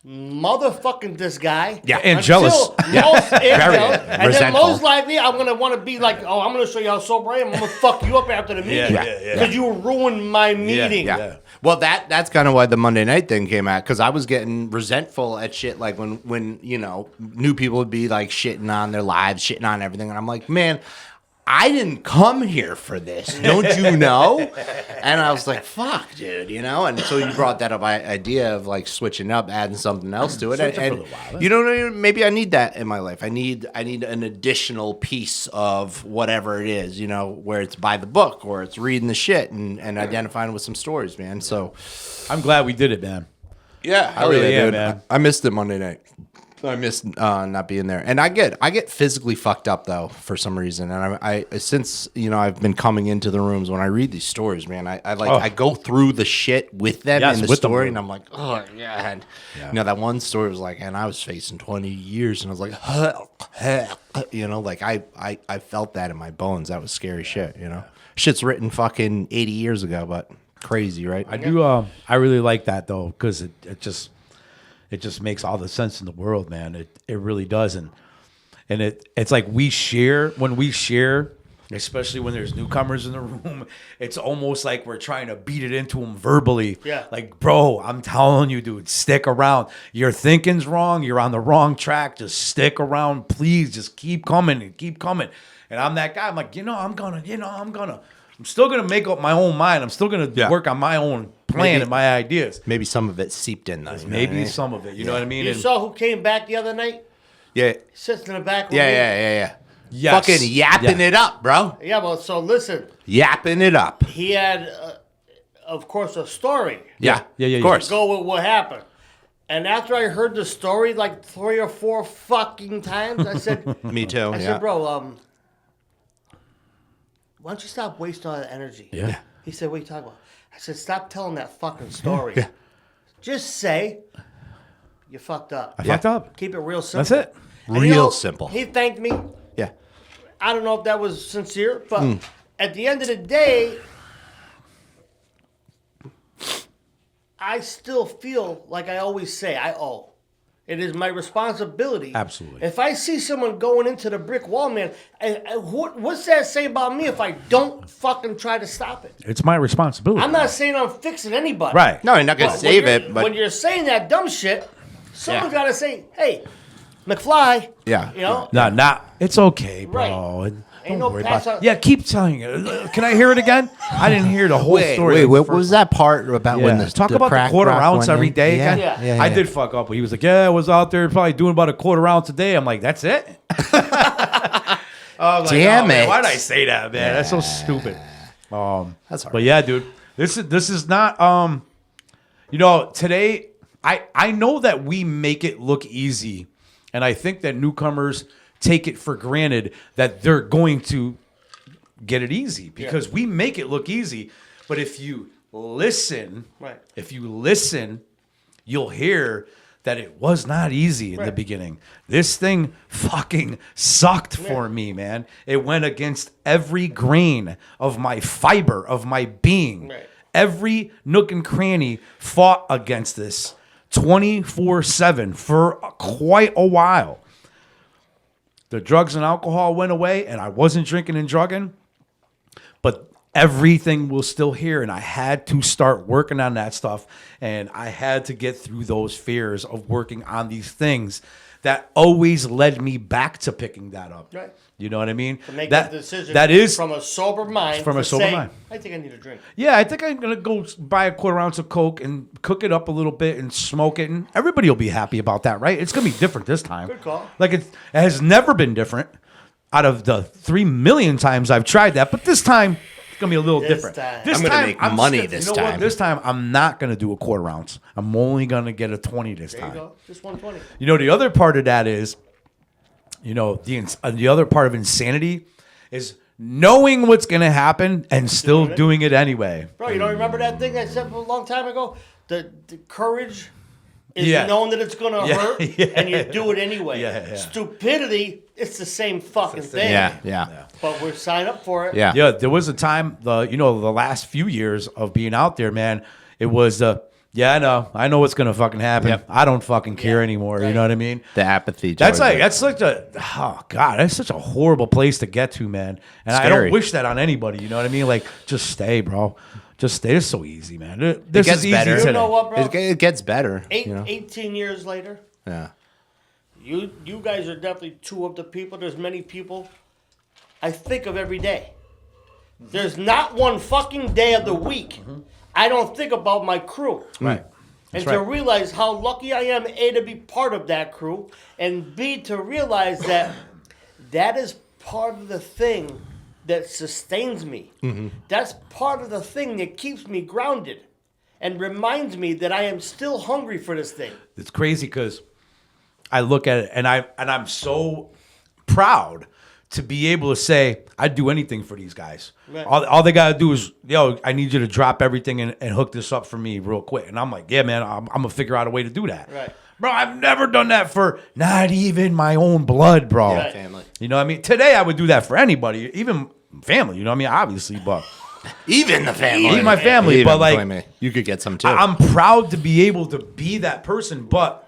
[SPEAKER 2] motherfucking this guy.
[SPEAKER 1] Yeah, and jealous.
[SPEAKER 2] Jealous, and then
[SPEAKER 3] resentful.
[SPEAKER 2] most likely I'm going to want to be like, oh, I'm going to show you how sober I am. I'm going to fuck you up after the meeting.
[SPEAKER 1] yeah.
[SPEAKER 2] Because you ruined my meeting.
[SPEAKER 3] Yeah. Well, that's kind of why the Monday night thing came out, because I was getting resentful at shit, like when you know, new people would be like shitting on their lives, shitting on everything, and I'm like, man, I didn't come here for this, don't you know? And I was like, fuck, dude, you know? And so you brought that up, idea of like switching up, adding something else to it.
[SPEAKER 1] Switch it
[SPEAKER 3] And
[SPEAKER 1] for the while.
[SPEAKER 3] you know, maybe I need that in my life. I need an additional piece of whatever it is, you know, where it's by the book or it's reading the shit and identifying with some stories, man. So
[SPEAKER 1] I'm glad we did it, man.
[SPEAKER 3] yeah,
[SPEAKER 1] I really am, man.
[SPEAKER 3] I missed it Monday night. I missed not being there, and I get physically fucked up though for some reason. And I since you know I've been coming into the rooms when I read these stories, man. I go through the shit with them
[SPEAKER 1] Yes,
[SPEAKER 3] in the
[SPEAKER 1] with them,
[SPEAKER 3] story,
[SPEAKER 1] bro.
[SPEAKER 3] and I'm like, oh yeah. And you know that one story was like, and I was facing 20 years, and I was like, you know, like I felt that in my bones. That was scary shit, you know. Shit's written fucking 80 years ago, but crazy, right?
[SPEAKER 1] I do. I really like that though, because it just makes all the sense in the world, man. It really does, and it's like when we share, especially when there's newcomers in the room. It's almost like we're trying to beat it into them verbally.
[SPEAKER 2] Yeah.
[SPEAKER 1] Like, bro, I'm telling you, dude, stick around. Your thinking's wrong. You're on the wrong track. Just stick around, please. Just keep coming and keep coming. And I'm that guy. I'm like, I'm still gonna make up my own mind. I'm still gonna work on my own plan and my ideas.
[SPEAKER 3] Maybe some of it seeped in though. you know what I
[SPEAKER 1] Maybe
[SPEAKER 3] mean?
[SPEAKER 1] some of it. You know what I mean?
[SPEAKER 2] You
[SPEAKER 1] And-
[SPEAKER 2] saw who came back the other night?
[SPEAKER 3] Yeah.
[SPEAKER 2] Sits in the back.
[SPEAKER 3] Yeah.
[SPEAKER 1] Yes.
[SPEAKER 3] Fucking yapping
[SPEAKER 1] Yeah.
[SPEAKER 3] it up, bro.
[SPEAKER 2] Yeah, well, so listen.
[SPEAKER 3] Yapping it up.
[SPEAKER 2] He had, of course, a story.
[SPEAKER 3] Yeah.
[SPEAKER 1] Yeah.
[SPEAKER 3] Of course.
[SPEAKER 2] Go with what happened. And after I heard the story like 3 or 4 fucking times, I said,
[SPEAKER 3] Me too.
[SPEAKER 2] I
[SPEAKER 3] yeah.
[SPEAKER 2] said, bro, why don't you stop wasting all that energy?
[SPEAKER 1] Yeah.
[SPEAKER 2] He said, what are you talking about? I said, stop telling that fucking story.
[SPEAKER 3] Yeah.
[SPEAKER 2] Just say you fucked up.
[SPEAKER 1] I fucked up.
[SPEAKER 2] Keep it real simple.
[SPEAKER 1] That's it.
[SPEAKER 2] And
[SPEAKER 3] Real simple.
[SPEAKER 2] He thanked me.
[SPEAKER 3] Yeah.
[SPEAKER 2] I don't know if that was sincere, but at the end of the day, I still feel like I always say, I owe. It is my responsibility.
[SPEAKER 1] Absolutely.
[SPEAKER 2] If I see someone going into the brick wall, man, what's that say about me if I don't fucking try to stop it?
[SPEAKER 1] It's my responsibility.
[SPEAKER 2] I'm not saying I'm fixing anybody.
[SPEAKER 1] Right.
[SPEAKER 3] No, you're not gonna
[SPEAKER 2] But
[SPEAKER 3] save
[SPEAKER 2] when
[SPEAKER 3] it,
[SPEAKER 2] you're-
[SPEAKER 3] but
[SPEAKER 2] when you're saying that dumb shit, someone's
[SPEAKER 3] Yeah.
[SPEAKER 2] got to say, hey, McFly.
[SPEAKER 3] Yeah.
[SPEAKER 2] You know?
[SPEAKER 1] No. It's okay, bro.
[SPEAKER 2] Right.
[SPEAKER 1] And
[SPEAKER 2] Ain't
[SPEAKER 1] Don't
[SPEAKER 2] no
[SPEAKER 1] worry
[SPEAKER 2] pass
[SPEAKER 1] about
[SPEAKER 2] out-
[SPEAKER 1] Yeah, keep telling it. Can I hear it again? I didn't hear the whole story.
[SPEAKER 3] Wait, what
[SPEAKER 1] First-
[SPEAKER 3] was that part about when the
[SPEAKER 1] Talk about the
[SPEAKER 3] crack
[SPEAKER 1] quarter
[SPEAKER 3] rock
[SPEAKER 1] ounce
[SPEAKER 3] went
[SPEAKER 1] every
[SPEAKER 3] in?
[SPEAKER 1] day
[SPEAKER 3] Yeah,
[SPEAKER 1] again.
[SPEAKER 2] Yeah.
[SPEAKER 3] yeah,
[SPEAKER 1] I
[SPEAKER 3] yeah.
[SPEAKER 1] did fuck up. He was like, yeah, I was out there probably doing about a quarter ounce a day. I'm like, that's it? I was like,
[SPEAKER 3] Damn
[SPEAKER 1] oh, man,
[SPEAKER 3] it.
[SPEAKER 1] why'd I say that, man? That's so stupid.
[SPEAKER 3] That's all
[SPEAKER 1] But
[SPEAKER 3] right.
[SPEAKER 1] yeah, dude, this is not today I know that we make it look easy, and I think that newcomers take it for granted that they're going to get it easy because we make it look easy. But if you listen,
[SPEAKER 2] Right.
[SPEAKER 1] if you listen, you'll hear that it was not easy in the beginning. This thing fucking sucked for me, man. It went against every grain of my fiber, of my being.
[SPEAKER 2] Right.
[SPEAKER 1] Every nook and cranny fought against this 24/7 for quite a while. The drugs and alcohol went away, and I wasn't drinking and drugging, but everything was still here, and I had to start working on that stuff, and I had to get through those fears of working on these things that always led me back to picking that up.
[SPEAKER 2] Right.
[SPEAKER 1] You know what I mean?
[SPEAKER 2] To make that decision
[SPEAKER 1] that is
[SPEAKER 2] from a sober mind.
[SPEAKER 1] from a
[SPEAKER 2] to
[SPEAKER 1] sober
[SPEAKER 2] say,
[SPEAKER 1] mind.
[SPEAKER 2] I think I need a drink.
[SPEAKER 1] Yeah, I think I'm gonna go buy a quarter ounce of Coke and cook it up a little bit and smoke it, and everybody will be happy about that, right? It's gonna be different this time.
[SPEAKER 2] Good call.
[SPEAKER 1] Like it has never been different out of the 3 million times I've tried that, but this time it's gonna be a little
[SPEAKER 2] This
[SPEAKER 1] different.
[SPEAKER 2] time.
[SPEAKER 1] This
[SPEAKER 3] I'm gonna
[SPEAKER 1] time,
[SPEAKER 3] make money
[SPEAKER 1] scared.
[SPEAKER 3] this
[SPEAKER 1] You know what?
[SPEAKER 3] time.
[SPEAKER 1] This time I'm not gonna do a quarter ounce. I'm only gonna get a 20 this
[SPEAKER 2] There you
[SPEAKER 1] time.
[SPEAKER 2] go. Just 120.
[SPEAKER 1] You know, the other part of that is, you know, the other part of insanity is knowing what's going to happen and still doing it anyway.
[SPEAKER 2] Bro, you don't remember that thing I said a long time ago? The courage is
[SPEAKER 1] Yeah.
[SPEAKER 2] knowing that it's going to
[SPEAKER 1] Yeah,
[SPEAKER 2] hurt,
[SPEAKER 1] yeah.
[SPEAKER 2] and you do it anyway.
[SPEAKER 1] Yeah.
[SPEAKER 2] Stupidity, it's the same fucking thing.
[SPEAKER 3] Yeah.
[SPEAKER 2] But we're signed up for it.
[SPEAKER 3] Yeah.
[SPEAKER 1] Yeah, there was a time, the last few years of being out there, man, it was I know what's going to fucking happen.
[SPEAKER 3] Yep.
[SPEAKER 1] I don't fucking care anymore. You know what I mean?
[SPEAKER 3] The apathy.
[SPEAKER 1] That's
[SPEAKER 3] towards it.
[SPEAKER 1] that's such a horrible place to get to, man. And I
[SPEAKER 3] Scary.
[SPEAKER 1] don't wish that on anybody. You know what I mean? Like, just stay, bro. Just stay. It's so easy, man. This
[SPEAKER 3] gets
[SPEAKER 1] is easy
[SPEAKER 3] better.
[SPEAKER 1] today.
[SPEAKER 2] You know what, bro?
[SPEAKER 3] It gets better.
[SPEAKER 2] 18 years later,
[SPEAKER 3] Yeah.
[SPEAKER 2] you guys are definitely two of the people. There's many people I think of every day. There's not one fucking day of the week I don't think about my crew.
[SPEAKER 1] Right.
[SPEAKER 2] And
[SPEAKER 1] That's
[SPEAKER 2] to
[SPEAKER 1] right.
[SPEAKER 2] realize how lucky I am, A, to be part of that crew, and B, to realize that that is part of the thing that sustains me. That's part of the thing that keeps me grounded and reminds me that I am still hungry for this thing.
[SPEAKER 1] It's crazy because I look at it and I'm so proud to be able to say I'd do anything for these guys.
[SPEAKER 2] Right.
[SPEAKER 1] All they gotta do is, I need you to drop everything and hook this up for me real quick. And I'm like, yeah, man, I'm gonna figure out a way to do that.
[SPEAKER 2] Right.
[SPEAKER 1] Bro, I've never done that for not even my own blood, bro.
[SPEAKER 2] Right.
[SPEAKER 3] Family.
[SPEAKER 1] You know what I mean? Today I would do that for anybody, even family. You know what I mean? Obviously, but
[SPEAKER 3] Even the family.
[SPEAKER 1] Even my family,
[SPEAKER 3] Even
[SPEAKER 1] but like
[SPEAKER 3] family. You could get some too.
[SPEAKER 1] I'm proud to be able to be that person, but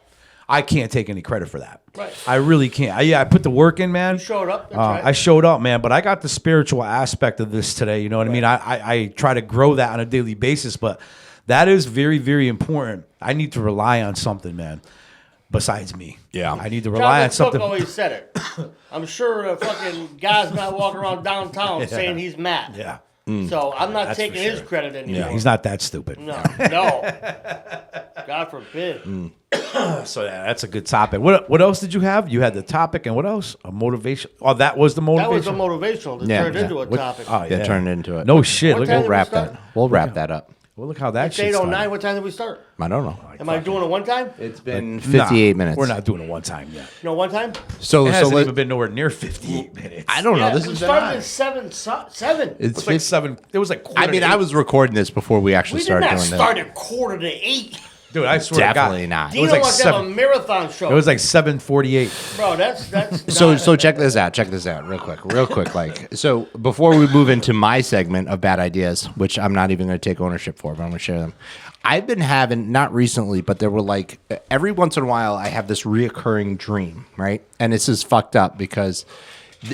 [SPEAKER 1] I can't take any credit for that.
[SPEAKER 2] Right.
[SPEAKER 1] I really can't. I put the work in, man.
[SPEAKER 2] You showed up. That's right.
[SPEAKER 1] I showed up, man, but I got the spiritual aspect of this today. You know what I mean? I try to grow that on a daily basis, but that is very, very important. I need to rely on something, man, besides me.
[SPEAKER 3] Yeah.
[SPEAKER 1] I need to rely on
[SPEAKER 2] Jonathan
[SPEAKER 1] something.
[SPEAKER 2] Cook always said it. I'm sure a fucking guy's not walking around downtown saying he's Matt.
[SPEAKER 1] Yeah.
[SPEAKER 2] So I'm not
[SPEAKER 1] That's
[SPEAKER 2] taking
[SPEAKER 1] for
[SPEAKER 2] his
[SPEAKER 1] sure.
[SPEAKER 2] credit anymore.
[SPEAKER 1] Yeah, he's not that stupid.
[SPEAKER 2] No. God forbid.
[SPEAKER 1] So that's a good topic. What else did you have? You had the topic and what else? A motivation. Oh, that was the
[SPEAKER 2] That
[SPEAKER 1] motivation.
[SPEAKER 2] was the motivational that
[SPEAKER 3] Yeah,
[SPEAKER 2] turned
[SPEAKER 3] yeah.
[SPEAKER 2] into a
[SPEAKER 1] What-
[SPEAKER 2] topic.
[SPEAKER 1] oh,
[SPEAKER 3] Yeah, turned into it.
[SPEAKER 1] No shit.
[SPEAKER 2] What
[SPEAKER 1] Look
[SPEAKER 2] time
[SPEAKER 1] at
[SPEAKER 2] did
[SPEAKER 3] We'll wrap
[SPEAKER 2] start?
[SPEAKER 3] that. We'll wrap that up.
[SPEAKER 1] well, look how that
[SPEAKER 2] It's
[SPEAKER 1] shit
[SPEAKER 2] 8:09. What time did we start?
[SPEAKER 3] I don't know.
[SPEAKER 2] Am I doing it one time?
[SPEAKER 3] It's been
[SPEAKER 1] Nah,
[SPEAKER 3] 58 minutes.
[SPEAKER 1] We're not doing it one time yet.
[SPEAKER 2] No, one time?
[SPEAKER 3] So
[SPEAKER 1] It hasn't
[SPEAKER 3] let-
[SPEAKER 1] even been nowhere near 58 minutes.
[SPEAKER 3] I don't know.
[SPEAKER 2] Yeah,
[SPEAKER 3] This
[SPEAKER 2] we
[SPEAKER 3] is
[SPEAKER 2] started at 7.
[SPEAKER 1] It was like 7. It was like quarter
[SPEAKER 3] I mean,
[SPEAKER 1] to
[SPEAKER 3] I
[SPEAKER 1] 8.
[SPEAKER 3] was recording this before we actually
[SPEAKER 2] We did
[SPEAKER 3] started
[SPEAKER 2] not
[SPEAKER 3] doing
[SPEAKER 2] start
[SPEAKER 3] this.
[SPEAKER 2] at 7:45.
[SPEAKER 1] Dude, I swear
[SPEAKER 3] Definitely
[SPEAKER 1] to God.
[SPEAKER 3] not.
[SPEAKER 1] It
[SPEAKER 2] Dino
[SPEAKER 1] was like
[SPEAKER 2] wants to have a
[SPEAKER 1] 7.
[SPEAKER 2] marathon show.
[SPEAKER 1] It was like 7:48.
[SPEAKER 2] Bro, that's
[SPEAKER 3] So
[SPEAKER 2] not-
[SPEAKER 3] check this out. Check this out real quick. Like, so before we move into my segment of bad ideas, which I'm not even going to take ownership for, but I'm going to share them. I've been having, not recently, but there were like, every once in a while, I have this reoccurring dream, right? And this is fucked up because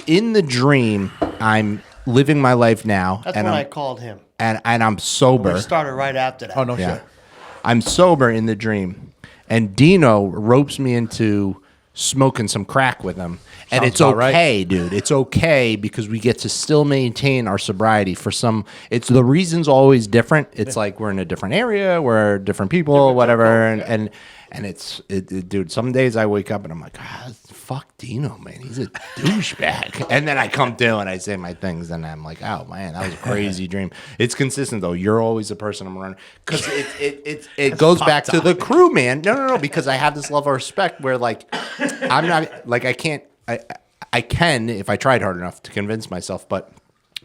[SPEAKER 3] in the dream, I'm living my life now.
[SPEAKER 2] That's
[SPEAKER 3] and
[SPEAKER 2] when
[SPEAKER 3] I'm,
[SPEAKER 2] I called him.
[SPEAKER 3] and I'm sober.
[SPEAKER 2] We started right after that.
[SPEAKER 1] Oh, no
[SPEAKER 3] Yeah.
[SPEAKER 1] shit.
[SPEAKER 3] I'm sober in the dream, and Dino ropes me into smoking some crack with him. And
[SPEAKER 1] Sounds
[SPEAKER 3] it's
[SPEAKER 1] about right.
[SPEAKER 3] okay, dude. It's okay because we get to still maintain our sobriety for some. It's the reason's always different. It's like we're in a different area, we're different people, whatever. And it's dude. Some days I wake up and I'm like, fuck Dino, man. He's a douchebag. And then I come to and I say my things, and I'm like, oh man, that was a crazy dream. It's consistent though. You're always the person I'm running because it goes back to the crew, man. No, because I have this level of respect where like I'm not like I can't. I can if I tried hard enough to convince myself, but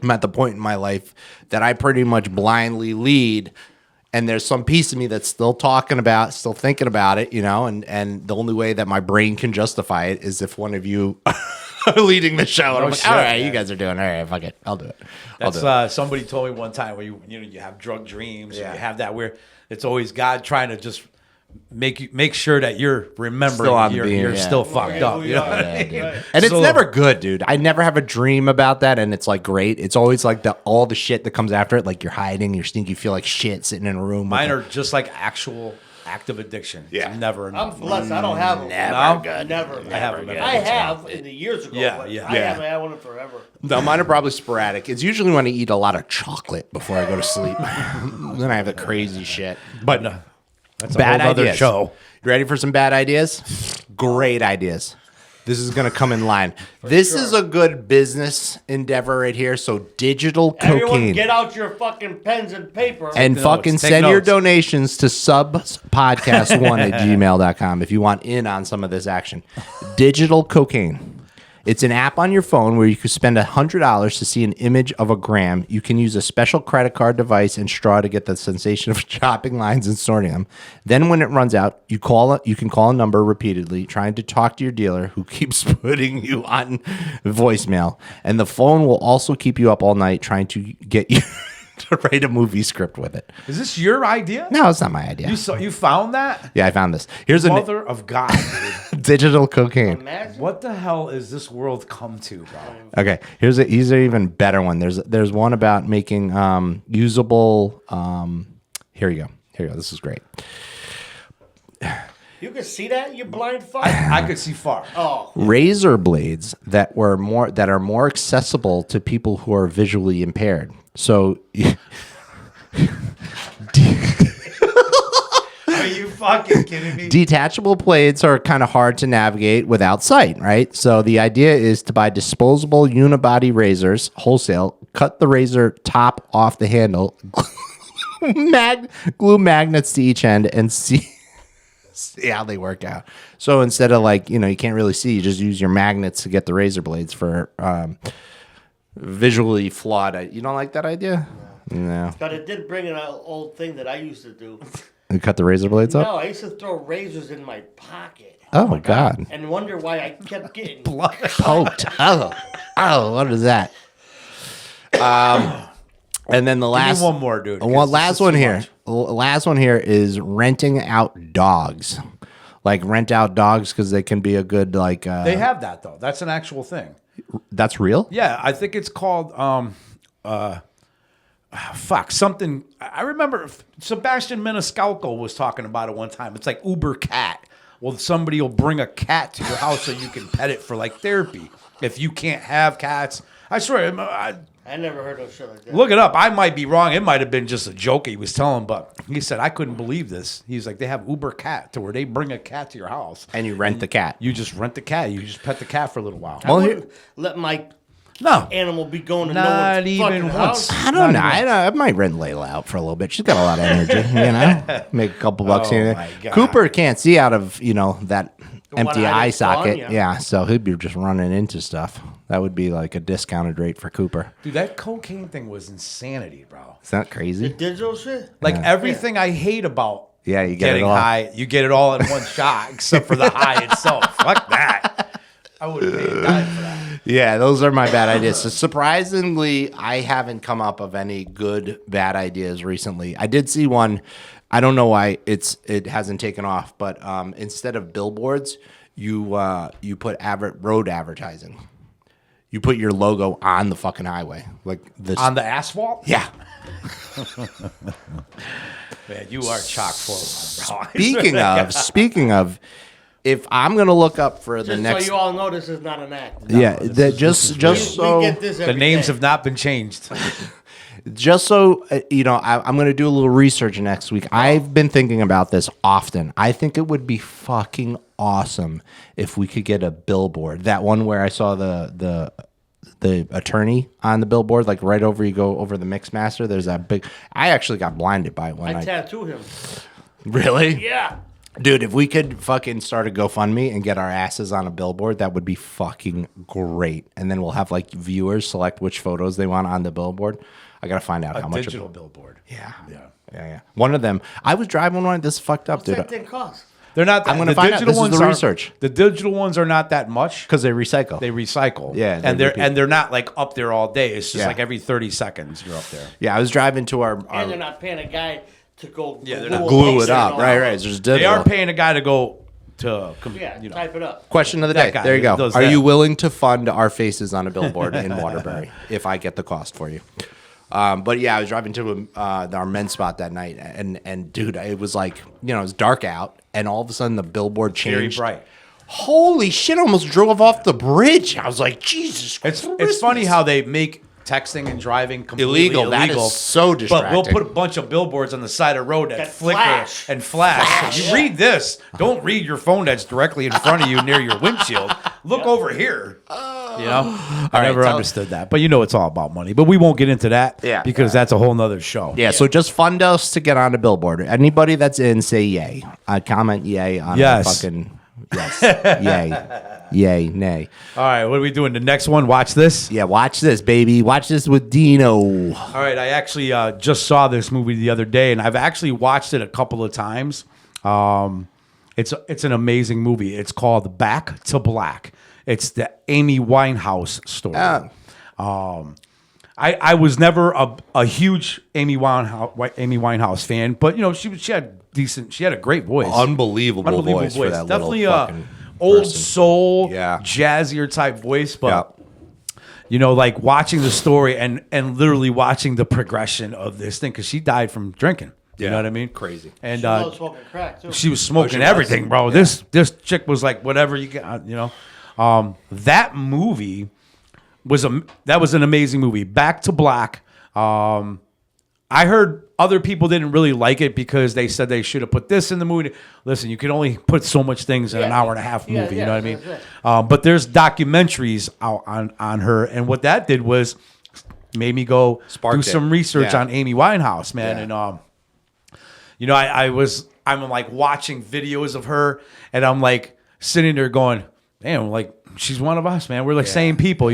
[SPEAKER 3] I'm at the point in my life that I pretty much blindly lead, And there's some piece of me that's still thinking about it, and the only way that my brain can justify it is if one of you are leading the show. And I'm like,
[SPEAKER 1] shit,
[SPEAKER 3] all right,
[SPEAKER 1] man.
[SPEAKER 3] you guys are doing all right. Fuck it. I'll do it.
[SPEAKER 1] That's somebody told me one time where you have drug dreams and you have that where it's always God trying to just make sure that you're remembering
[SPEAKER 3] Still on the
[SPEAKER 1] you're
[SPEAKER 3] beam, yeah.
[SPEAKER 1] still fucked up. You know?
[SPEAKER 2] Right.
[SPEAKER 3] And it's
[SPEAKER 1] So-
[SPEAKER 3] never good, dude. I never have a dream about that, and it's like great. It's always like all the shit that comes after it, like you're hiding, you're stinky, you feel like shit sitting in a room.
[SPEAKER 1] Mine are just like actual active addiction.
[SPEAKER 3] Yeah.
[SPEAKER 1] It's never.
[SPEAKER 2] I'm blessed. I don't have them.
[SPEAKER 1] Never
[SPEAKER 2] good. Never.
[SPEAKER 1] I haven't.
[SPEAKER 2] I have in the years ago.
[SPEAKER 1] Yeah,
[SPEAKER 2] but
[SPEAKER 1] yeah.
[SPEAKER 2] I haven't had one in forever.
[SPEAKER 3] No, mine are probably sporadic. It's usually when I eat a lot of chocolate before I go to sleep. Then I have the crazy shit.
[SPEAKER 1] But no, that's a
[SPEAKER 3] Bad
[SPEAKER 1] whole other
[SPEAKER 3] ideas.
[SPEAKER 1] show.
[SPEAKER 3] You ready for some bad ideas? Great ideas. This is going to come in line. This is a good business endeavor right here. So digital
[SPEAKER 2] Everyone,
[SPEAKER 3] cocaine.
[SPEAKER 2] get out your fucking pens and paper.
[SPEAKER 3] And
[SPEAKER 1] Take
[SPEAKER 3] fucking
[SPEAKER 1] notes. Take
[SPEAKER 3] send your
[SPEAKER 1] notes.
[SPEAKER 3] donations to subpodcast1@gmail.com if you want in on some of this action. Digital cocaine. It's an app on your phone where you can spend $100 to see an image of a gram. You can use a special credit card device and straw to get the sensation of chopping lines and sorting them. Then when it runs out, you can call a number repeatedly, trying to talk to your dealer who keeps putting you on voicemail. And the phone will also keep you up all night trying to get you to write a movie script with it.
[SPEAKER 1] Is this your idea?
[SPEAKER 3] No, it's not my idea.
[SPEAKER 1] You found that?
[SPEAKER 3] Yeah, I found this. Here's a
[SPEAKER 1] Mother of God, dude.
[SPEAKER 3] digital cocaine.
[SPEAKER 2] Imagine.
[SPEAKER 1] What the hell is this world come to, bro?
[SPEAKER 3] Okay, here's an even better one. There's one about making usable. Here you go. This is great.
[SPEAKER 2] You can see that, you blind fuck.
[SPEAKER 1] I could see far.
[SPEAKER 2] Oh,
[SPEAKER 3] Razor blades that are more accessible to people who are visually impaired. So.
[SPEAKER 1] Are you fucking kidding me?
[SPEAKER 3] Detachable blades are kind of hard to navigate without sight, right? So the idea is to buy disposable unibody razors wholesale, cut the razor top off the handle, glue magnets to each end, and see how they work out. So instead of you can't really see, you just use your magnets to get the razor blades for visually flawed. You don't like that idea? No.
[SPEAKER 2] but it did bring an old thing that I used to do.
[SPEAKER 3] You cut the razor blades up?
[SPEAKER 2] No, I used to throw razors in my pocket.
[SPEAKER 3] Oh, my God.
[SPEAKER 2] And wonder why I kept getting
[SPEAKER 3] Poked. Oh, what is that? And then the last
[SPEAKER 1] one more, dude.
[SPEAKER 3] One
[SPEAKER 1] 'cause
[SPEAKER 3] last
[SPEAKER 1] this is
[SPEAKER 3] one
[SPEAKER 1] too
[SPEAKER 3] here.
[SPEAKER 1] much.
[SPEAKER 3] Last one here is renting out dogs. Like rent out dogs because they can be a good
[SPEAKER 1] They have that though. That's an actual thing.
[SPEAKER 3] That's real?
[SPEAKER 1] Yeah, I think it's called something. I remember Sebastian Maniscalco was talking about it one time. It's like Uber Cat. Well, somebody will bring a cat to your house so you can pet it for like therapy. If you can't have cats, I swear,
[SPEAKER 2] I never heard of shit like that.
[SPEAKER 1] look it up. I might be wrong. It might have been just a joke he was telling, but he said I couldn't believe this. He's like, they have Uber Cat to where they bring a cat to your house.
[SPEAKER 3] And you rent the cat.
[SPEAKER 1] You just rent the cat. You just pet the cat for a little while.
[SPEAKER 2] I wouldn't let my
[SPEAKER 1] No,
[SPEAKER 2] animal be going to
[SPEAKER 1] Not
[SPEAKER 2] no one's
[SPEAKER 1] even
[SPEAKER 2] fucking
[SPEAKER 1] once.
[SPEAKER 2] house.
[SPEAKER 3] I don't know. I might rent Layla out for a little bit. She's got a lot of energy, Make a couple bucks
[SPEAKER 1] Oh,
[SPEAKER 3] here.
[SPEAKER 1] my God.
[SPEAKER 3] Cooper can't see out of, that empty
[SPEAKER 2] one-eyed
[SPEAKER 3] eye
[SPEAKER 2] fawn,
[SPEAKER 3] socket.
[SPEAKER 2] yeah.
[SPEAKER 3] Yeah, so he'd be just running into stuff. That would be like a discounted rate for Cooper.
[SPEAKER 1] dude, that cocaine thing was insanity, bro.
[SPEAKER 3] Is that crazy?
[SPEAKER 2] Digital shit?
[SPEAKER 1] Like
[SPEAKER 3] Yeah.
[SPEAKER 1] everything I hate about
[SPEAKER 3] Yeah, you get
[SPEAKER 1] getting
[SPEAKER 3] it all.
[SPEAKER 1] high, you get it all in one shot, except for the high itself. Fuck that. I would pay a dime for that.
[SPEAKER 3] Yeah, those are my bad ideas. So surprisingly, I haven't come up of any good bad ideas recently. I did see one. I don't know why it hasn't taken off, but instead of billboards, you put road advertising. You put your logo on the fucking highway, like this.
[SPEAKER 1] On the asphalt?
[SPEAKER 3] Yeah.
[SPEAKER 1] Man, you are chock full of them, bro.
[SPEAKER 3] Speaking of, if I'm gonna look up for the
[SPEAKER 2] Just
[SPEAKER 3] next,
[SPEAKER 2] so you all know, this is not an act.
[SPEAKER 3] yeah, that just
[SPEAKER 2] We
[SPEAKER 3] so
[SPEAKER 2] get this
[SPEAKER 1] The
[SPEAKER 2] every
[SPEAKER 1] names
[SPEAKER 2] day.
[SPEAKER 1] have not been changed.
[SPEAKER 3] just so I'm going to do a little research next week. I've been thinking about this often. I think it would be fucking awesome if we could get a billboard. That one where I saw the attorney on the billboard, like right over, you go over the mix master. There's that big. I actually got blinded by it one
[SPEAKER 2] I
[SPEAKER 3] night.
[SPEAKER 2] tattoo him.
[SPEAKER 3] Really?
[SPEAKER 2] Yeah.
[SPEAKER 3] Dude, if we could fucking start a GoFundMe and get our asses on a billboard, that would be fucking great. And then we'll have like viewers select which photos they want on the billboard. I gotta find out
[SPEAKER 1] A
[SPEAKER 3] how much.
[SPEAKER 1] digital billboard.
[SPEAKER 3] Yeah. One of them. I was driving one. This is fucked up,
[SPEAKER 2] What's
[SPEAKER 3] dude.
[SPEAKER 2] that thing cost?
[SPEAKER 1] They're not.
[SPEAKER 3] I'm gonna
[SPEAKER 1] the
[SPEAKER 3] find out.
[SPEAKER 1] digital
[SPEAKER 3] This is
[SPEAKER 1] ones
[SPEAKER 3] the
[SPEAKER 1] aren't-
[SPEAKER 3] research.
[SPEAKER 1] The digital ones are not that much.
[SPEAKER 3] Because they recycle.
[SPEAKER 1] They recycle.
[SPEAKER 3] Yeah,
[SPEAKER 1] and
[SPEAKER 3] they
[SPEAKER 1] they're
[SPEAKER 3] repeat.
[SPEAKER 1] not like up there all day. It's just
[SPEAKER 3] Yeah.
[SPEAKER 1] like every 30 seconds you're up there.
[SPEAKER 3] Yeah, I was driving to our
[SPEAKER 2] And they're not paying a guy to go
[SPEAKER 1] they're not
[SPEAKER 3] glue it
[SPEAKER 2] a
[SPEAKER 3] up.
[SPEAKER 2] picture
[SPEAKER 3] Right.
[SPEAKER 2] on.
[SPEAKER 3] It's just
[SPEAKER 1] They
[SPEAKER 3] digital.
[SPEAKER 1] are paying a guy to go to.
[SPEAKER 2] Yeah,
[SPEAKER 1] You know.
[SPEAKER 2] type it up.
[SPEAKER 3] Question of the
[SPEAKER 1] That
[SPEAKER 3] day.
[SPEAKER 1] guy
[SPEAKER 3] There you go.
[SPEAKER 1] does
[SPEAKER 3] Are
[SPEAKER 1] that.
[SPEAKER 3] you willing to fund our faces on a billboard in Waterbury if I get the cost for you? But yeah, I was driving to our men's spot that night, and dude, it was like, it was dark out, and all of a sudden the billboard
[SPEAKER 1] Very
[SPEAKER 3] changed.
[SPEAKER 1] bright.
[SPEAKER 3] Holy shit! I almost drove off the bridge. I was like, Jesus
[SPEAKER 1] It's
[SPEAKER 3] Christmas.
[SPEAKER 1] funny how they make texting and driving completely
[SPEAKER 3] Illegal.
[SPEAKER 1] illegal.
[SPEAKER 3] That is so
[SPEAKER 1] But we'll
[SPEAKER 3] distracting.
[SPEAKER 1] put a bunch of billboards on the side of the road that
[SPEAKER 2] That
[SPEAKER 1] flicker
[SPEAKER 2] flash.
[SPEAKER 1] and flash.
[SPEAKER 3] Flash.
[SPEAKER 1] You read this. Don't read your phone that's directly in front of you near your windshield. Look over here. I never
[SPEAKER 3] tell-
[SPEAKER 1] understood that. But it's all about money. But we won't get into that because that's a whole nother show.
[SPEAKER 3] Yeah, so just fund us to get on a billboard. Anybody that's in, say yay. Comment yay on
[SPEAKER 1] Yes.
[SPEAKER 3] our fucking yes. Yay, nay.
[SPEAKER 1] All right, what are we doing? The next one, watch this.
[SPEAKER 3] Yeah, watch this, baby. Watch this with Dino.
[SPEAKER 1] All right, I actually just saw this movie the other day, and I've actually watched it a couple of times. It's an amazing movie. It's called Back to Black. It's the Amy Winehouse story. I was never a huge Amy Winehouse fan, but she had a great voice.
[SPEAKER 3] Unbelievable voice for that
[SPEAKER 1] Definitely
[SPEAKER 3] little
[SPEAKER 1] a
[SPEAKER 3] fucking
[SPEAKER 1] old
[SPEAKER 3] person.
[SPEAKER 1] soul,
[SPEAKER 3] Yeah.
[SPEAKER 1] jazzier type voice, but
[SPEAKER 3] Yep.
[SPEAKER 1] like watching the story and literally watching the progression of this thing because she died from drinking. You know what I mean?
[SPEAKER 3] Crazy.
[SPEAKER 1] And
[SPEAKER 2] She loves smoking crack too.
[SPEAKER 1] she was smoking
[SPEAKER 3] was?
[SPEAKER 1] everything, bro. This chick was like whatever you got. That movie was an amazing movie. Back to Black. I heard other people didn't really like it because they said they should have put this in the movie. Listen, you can only put so much things in an hour and a half movie. You know what I mean?
[SPEAKER 2] that's
[SPEAKER 1] But there's documentaries out on her, and what that did was made me go
[SPEAKER 3] Sparked
[SPEAKER 1] do
[SPEAKER 3] it.
[SPEAKER 1] some research
[SPEAKER 3] Yeah.
[SPEAKER 1] on Amy Winehouse, man.
[SPEAKER 3] Yeah.
[SPEAKER 1] And I'm like watching videos of her, and I'm like sitting there going, damn, like she's one of us, man. We're like same people,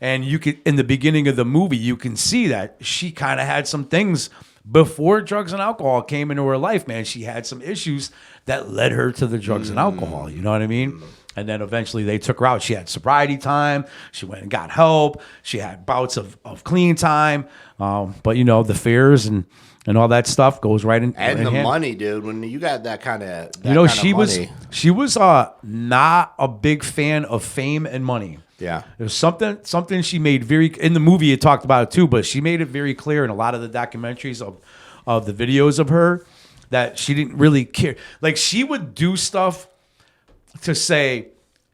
[SPEAKER 1] And you could, in the beginning of the movie, you can see that she kind of had some things before drugs and alcohol came into her life, man. She had some issues that led her to the drugs and alcohol. You know what I mean? And then eventually they took her out. She had sobriety time. She went and got help. She had bouts of clean time. But the fears and all that stuff goes right in.
[SPEAKER 3] And
[SPEAKER 1] in
[SPEAKER 3] the
[SPEAKER 1] hand.
[SPEAKER 3] money, dude. When you got that kind of,
[SPEAKER 1] she was not a big fan of fame and money.
[SPEAKER 3] Yeah.
[SPEAKER 1] It was something she made very in the movie. It talked about it too, but she made it very clear in a lot of the documentaries of the videos of her that she didn't really care. Like she would do stuff to say.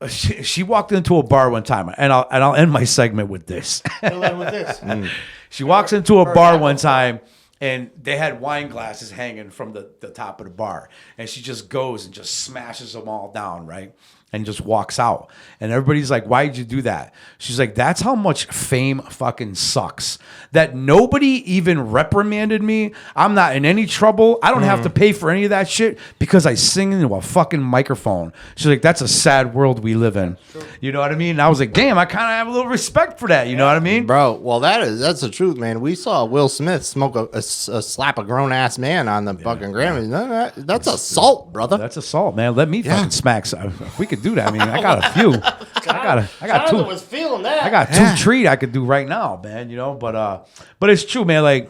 [SPEAKER 1] She walked into a bar one time, and I'll end my segment with this.
[SPEAKER 2] Fill in with this.
[SPEAKER 1] She walks into a bar one time, and they had wine glasses hanging from the top of the bar. And she just goes and just smashes them all down, right? And just walks out. And everybody's like, why did you do that? She's like, that's how much fame fucking sucks. That nobody even reprimanded me. I'm not in any trouble. I don't have to pay for any of that shit because I sing into a fucking microphone. She's like, that's a sad world we live in. You know what I mean? And I was like, damn, I kind of have a little respect for that. You know what I mean?
[SPEAKER 3] Bro, well, that's the truth, man. We saw Will Smith smoke a slap a grown ass man on the fucking Grammys. That's assault, brother.
[SPEAKER 1] That's assault, man. Let me fucking smack. If we could do that, I mean, I got a few. I got
[SPEAKER 2] Jonathan
[SPEAKER 1] two.
[SPEAKER 2] was feeling that.
[SPEAKER 1] I got two treat I could do right now, man. But it's true, man. Like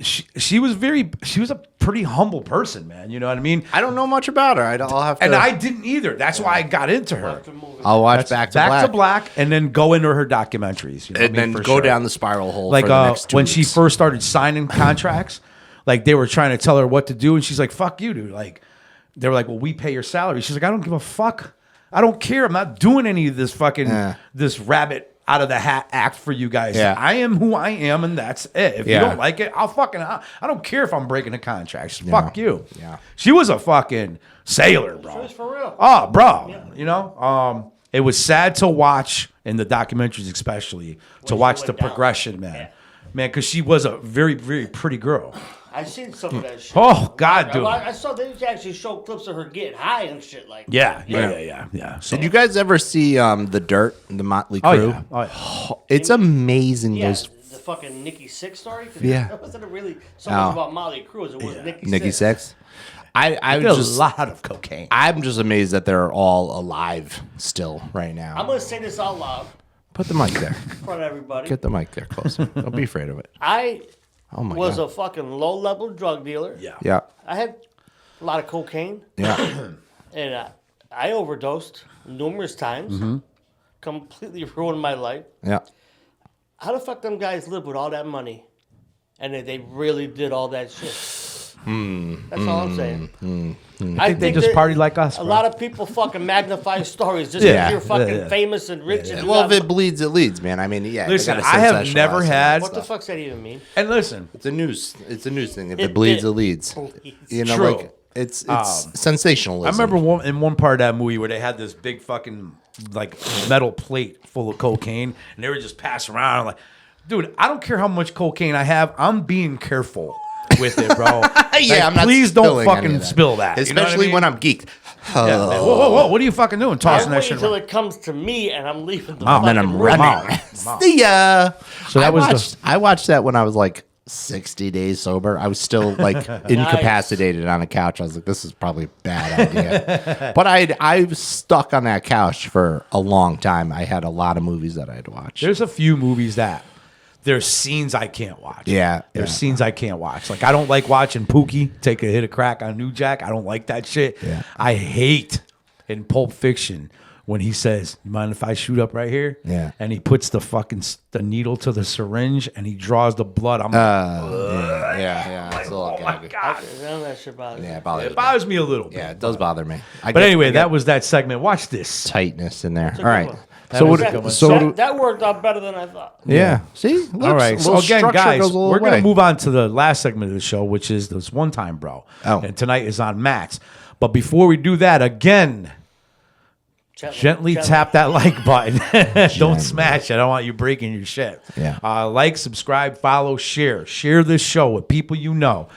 [SPEAKER 1] she was a pretty humble person, man. You know what I mean?
[SPEAKER 3] I don't know much about her. I'll have to.
[SPEAKER 1] And I didn't either. That's why I got into her.
[SPEAKER 3] I'll watch Back to Black.
[SPEAKER 1] And then go into her documentaries. You know what I
[SPEAKER 3] And
[SPEAKER 1] mean?
[SPEAKER 3] then
[SPEAKER 1] For
[SPEAKER 3] go
[SPEAKER 1] sure.
[SPEAKER 3] down the spiral hole
[SPEAKER 1] Like
[SPEAKER 3] for the next 2
[SPEAKER 1] when she
[SPEAKER 3] weeks.
[SPEAKER 1] first started signing contracts, like they were trying to tell her what to do, and she's like, "Fuck you, dude!" Like they were like, "Well, we pay your salary." She's like, "I don't give a fuck. I don't care. I'm not doing any of this fucking this rabbit out of the hat act for you guys.
[SPEAKER 3] Yeah.
[SPEAKER 1] I am who I am, and that's it. If you
[SPEAKER 3] Yeah.
[SPEAKER 1] don't like it, I don't care if I'm breaking a contract. Just fuck you."
[SPEAKER 3] Yeah.
[SPEAKER 1] She was a fucking sailor, bro.
[SPEAKER 2] She was for real.
[SPEAKER 1] Oh, bro. It was sad to watch in the documentaries, especially to watch the
[SPEAKER 2] went down.
[SPEAKER 1] progression, man. Man, because she was a very, very pretty girl.
[SPEAKER 2] I seen some of that shit.
[SPEAKER 1] Oh, God, dude.
[SPEAKER 2] I saw they actually show clips of her getting high and shit like.
[SPEAKER 1] Yeah. So,
[SPEAKER 3] Did you guys ever see The Dirt, the Motley
[SPEAKER 1] oh,
[SPEAKER 3] Crue?
[SPEAKER 1] yeah. Oh, yeah.
[SPEAKER 3] It's amazing.
[SPEAKER 2] Yeah,
[SPEAKER 3] Those
[SPEAKER 2] the fucking Nikki Sixx story? 'Cause
[SPEAKER 3] Yeah.
[SPEAKER 2] It wasn't really so much
[SPEAKER 3] Oh.
[SPEAKER 2] about Molly Cruz. It was
[SPEAKER 3] Nikki Sixx. I
[SPEAKER 1] Did a
[SPEAKER 3] just
[SPEAKER 1] lot of cocaine.
[SPEAKER 3] I'm just amazed that they're all alive still right now.
[SPEAKER 2] I'm going to say this out loud
[SPEAKER 3] Put the mic there.
[SPEAKER 2] in front of everybody.
[SPEAKER 3] Get the mic there closer. Don't be afraid of it.
[SPEAKER 2] I
[SPEAKER 3] Oh my
[SPEAKER 2] was
[SPEAKER 3] god.
[SPEAKER 2] a fucking low-level drug dealer.
[SPEAKER 1] Yeah.
[SPEAKER 3] Yeah.
[SPEAKER 2] I had a lot of cocaine,
[SPEAKER 3] Yeah.
[SPEAKER 2] and I overdosed numerous times. Completely ruined my life.
[SPEAKER 3] Yeah.
[SPEAKER 2] How the fuck them guys live with all that money, and they really did all that shit? That's all I'm saying.
[SPEAKER 1] I think they just
[SPEAKER 2] that
[SPEAKER 1] party like us,
[SPEAKER 2] A
[SPEAKER 1] bro.
[SPEAKER 2] lot of people fucking magnify stories just because
[SPEAKER 3] Yeah.
[SPEAKER 2] you're fucking
[SPEAKER 1] Yeah.
[SPEAKER 2] famous and rich. And you
[SPEAKER 3] Well, if
[SPEAKER 2] got-
[SPEAKER 3] it bleeds, it leads, man. I mean, yeah. they
[SPEAKER 1] Listen,
[SPEAKER 3] gotta
[SPEAKER 1] I have
[SPEAKER 3] sensationalize
[SPEAKER 1] never
[SPEAKER 3] some of
[SPEAKER 1] had-
[SPEAKER 3] that
[SPEAKER 2] what the
[SPEAKER 3] stuff.
[SPEAKER 2] fuck's that even mean?
[SPEAKER 1] And listen,
[SPEAKER 3] It's a news thing. If
[SPEAKER 2] It
[SPEAKER 3] it bleeds,
[SPEAKER 2] did.
[SPEAKER 3] it leads.
[SPEAKER 2] Bleeds.
[SPEAKER 3] You know,
[SPEAKER 1] True.
[SPEAKER 3] like it's sensationalism.
[SPEAKER 1] I remember in one part of that movie where they had this big fucking like metal plate full of cocaine, and they were just passing around. I'm like, dude, I don't care how much cocaine I have. I'm being careful with it, bro.
[SPEAKER 3] Yeah, I'm not.
[SPEAKER 1] Please don't
[SPEAKER 3] spilling any
[SPEAKER 1] fucking
[SPEAKER 3] of that.
[SPEAKER 1] spill that. You know what I
[SPEAKER 3] especially
[SPEAKER 1] mean?
[SPEAKER 3] when I'm geeked.
[SPEAKER 1] Yeah, man. Whoa! What are you fucking doing?
[SPEAKER 2] I
[SPEAKER 1] Tossing that
[SPEAKER 2] wait
[SPEAKER 1] shit
[SPEAKER 2] until
[SPEAKER 1] around.
[SPEAKER 2] it comes to me and I'm leaving the
[SPEAKER 1] Wow.
[SPEAKER 2] fucking
[SPEAKER 3] Then I'm
[SPEAKER 2] room.
[SPEAKER 3] running.
[SPEAKER 1] Wow.
[SPEAKER 3] See ya.
[SPEAKER 1] So that was the-
[SPEAKER 3] I watched that when I was like 60 days sober. I was still like incapacitated on a couch. I was like, this is probably a bad idea. But I was stuck on that couch for a long time. I had a lot of movies that I had to watch.
[SPEAKER 1] There's a few movies that there's scenes I can't watch.
[SPEAKER 3] Yeah,
[SPEAKER 1] There's
[SPEAKER 3] yeah.
[SPEAKER 1] scenes I can't watch. Like I don't like watching Pookie take a hit of crack on New Jack. I don't like that shit.
[SPEAKER 3] Yeah.
[SPEAKER 1] I hate in Pulp Fiction when he says, "You mind if I shoot up right here?"
[SPEAKER 3] Yeah.
[SPEAKER 1] And he puts the fucking the needle to the syringe and he draws the blood. I'm like,
[SPEAKER 3] yeah. It's a little gaggy.
[SPEAKER 2] None of that shit bothers me.
[SPEAKER 3] Yeah, it bothers
[SPEAKER 1] it
[SPEAKER 3] me.
[SPEAKER 1] bothers me a little bit.
[SPEAKER 3] Yeah, it does bother me.
[SPEAKER 1] But anyway, that was that segment. Watch this.
[SPEAKER 3] tightness in there.
[SPEAKER 2] a
[SPEAKER 3] All right.
[SPEAKER 2] good one.
[SPEAKER 3] So
[SPEAKER 1] was
[SPEAKER 3] what?
[SPEAKER 1] a good one.
[SPEAKER 3] So
[SPEAKER 2] That worked out better than I thought.
[SPEAKER 3] yeah. See. Looks,
[SPEAKER 1] All right. So
[SPEAKER 3] little
[SPEAKER 1] again,
[SPEAKER 3] structure
[SPEAKER 1] guys,
[SPEAKER 3] goes a little
[SPEAKER 1] we're going
[SPEAKER 3] way.
[SPEAKER 1] to move on to the last segment of the show, which is this one time, bro.
[SPEAKER 3] Oh.
[SPEAKER 1] And tonight is on Matt's. But before we do that, again, gently tap that like button. Don't smash it. I don't want you breaking your shit.
[SPEAKER 3] Yeah.
[SPEAKER 1] Like, subscribe, follow, share. Share this show with people you know.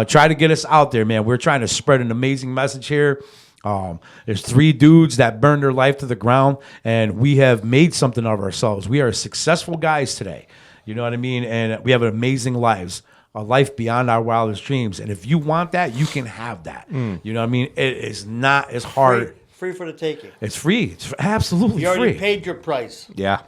[SPEAKER 1] Try to get us out there, man. We're trying to spread an amazing message here. There's 3 dudes that burned their life to the ground, and we have made something of ourselves. We are successful guys today. You know what I mean? And we have amazing lives, a life beyond our wildest dreams. And if you want that, you can have that. You know what I mean? It is not as hard.
[SPEAKER 2] Free for the taking.
[SPEAKER 1] It's free. It's absolutely
[SPEAKER 2] You already
[SPEAKER 1] free.
[SPEAKER 2] paid your price.
[SPEAKER 3] Yeah.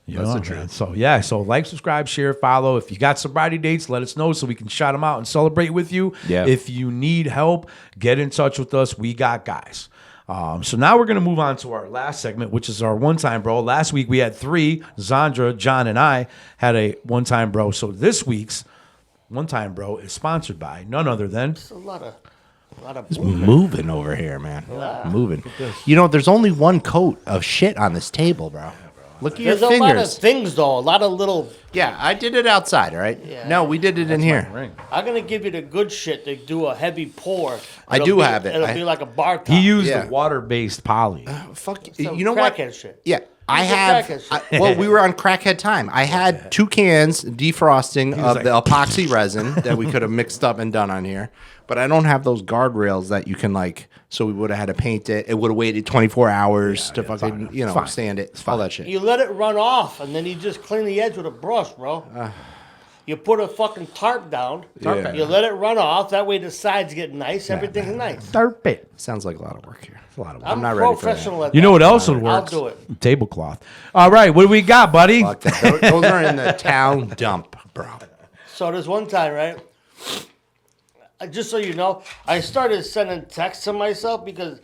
[SPEAKER 1] You
[SPEAKER 3] That's
[SPEAKER 1] know,
[SPEAKER 3] the truth.
[SPEAKER 1] man. So yeah, so like, subscribe, share, follow. If you got sobriety dates, let us know so we can shout them out and celebrate with you.
[SPEAKER 3] Yeah.
[SPEAKER 1] If you need help, get in touch with us. We got guys. So now we're gonna move on to our last segment, which is our one time bro. Last week we had 3. Zandra, John, and I had a one time bro. So this week's one time bro is sponsored by none other than
[SPEAKER 2] It's a lot of
[SPEAKER 3] Moving over here, man. Moving. You know, there's only one coat of shit on this table, bro. Look at your
[SPEAKER 2] There's a lot of
[SPEAKER 3] fingers.
[SPEAKER 2] things though. A lot of little.
[SPEAKER 3] Yeah, I did it outside, all right?
[SPEAKER 2] Yeah.
[SPEAKER 3] No, we did it in here.
[SPEAKER 1] ring.
[SPEAKER 2] I'm gonna give you the good shit to do a heavy pour.
[SPEAKER 3] I
[SPEAKER 2] It'll
[SPEAKER 3] do
[SPEAKER 2] be-
[SPEAKER 3] have it.
[SPEAKER 2] It'll
[SPEAKER 3] I-
[SPEAKER 2] be like a bar top.
[SPEAKER 1] He used
[SPEAKER 3] Yeah.
[SPEAKER 1] the water based poly.
[SPEAKER 3] Fuck,
[SPEAKER 2] Some
[SPEAKER 3] you know what?
[SPEAKER 2] crackhead shit.
[SPEAKER 3] Yeah, I
[SPEAKER 2] He's a
[SPEAKER 3] have.
[SPEAKER 2] crackhead shit.
[SPEAKER 3] Well, we were on crackhead time. I had 2 cans defrosting of
[SPEAKER 1] like-
[SPEAKER 3] the epoxy resin that we could have mixed up and done on here, but I don't have those guardrails that you can like. So we would have had to paint it. It would have waited 24 hours to fucking
[SPEAKER 1] fine.
[SPEAKER 3] sand it, all that shit.
[SPEAKER 2] You let it run off, and then you just clean the edge with a brush, bro. You put a fucking tarp down.
[SPEAKER 3] Yeah.
[SPEAKER 2] You let it run off. That way the sides get nice. Everything's nice.
[SPEAKER 1] Derp it.
[SPEAKER 3] Sounds like a lot of work here.
[SPEAKER 1] A lot of
[SPEAKER 2] I'm
[SPEAKER 3] not ready for that.
[SPEAKER 2] professional at
[SPEAKER 1] You know
[SPEAKER 2] that.
[SPEAKER 1] what else would
[SPEAKER 2] I'll
[SPEAKER 1] work?
[SPEAKER 2] do it.
[SPEAKER 1] Tablecloth. All right, what do we got, buddy?
[SPEAKER 3] Fuck that. Those are in the town dump, bro.
[SPEAKER 2] So there's one time, right? Just so you know, I started sending texts to myself because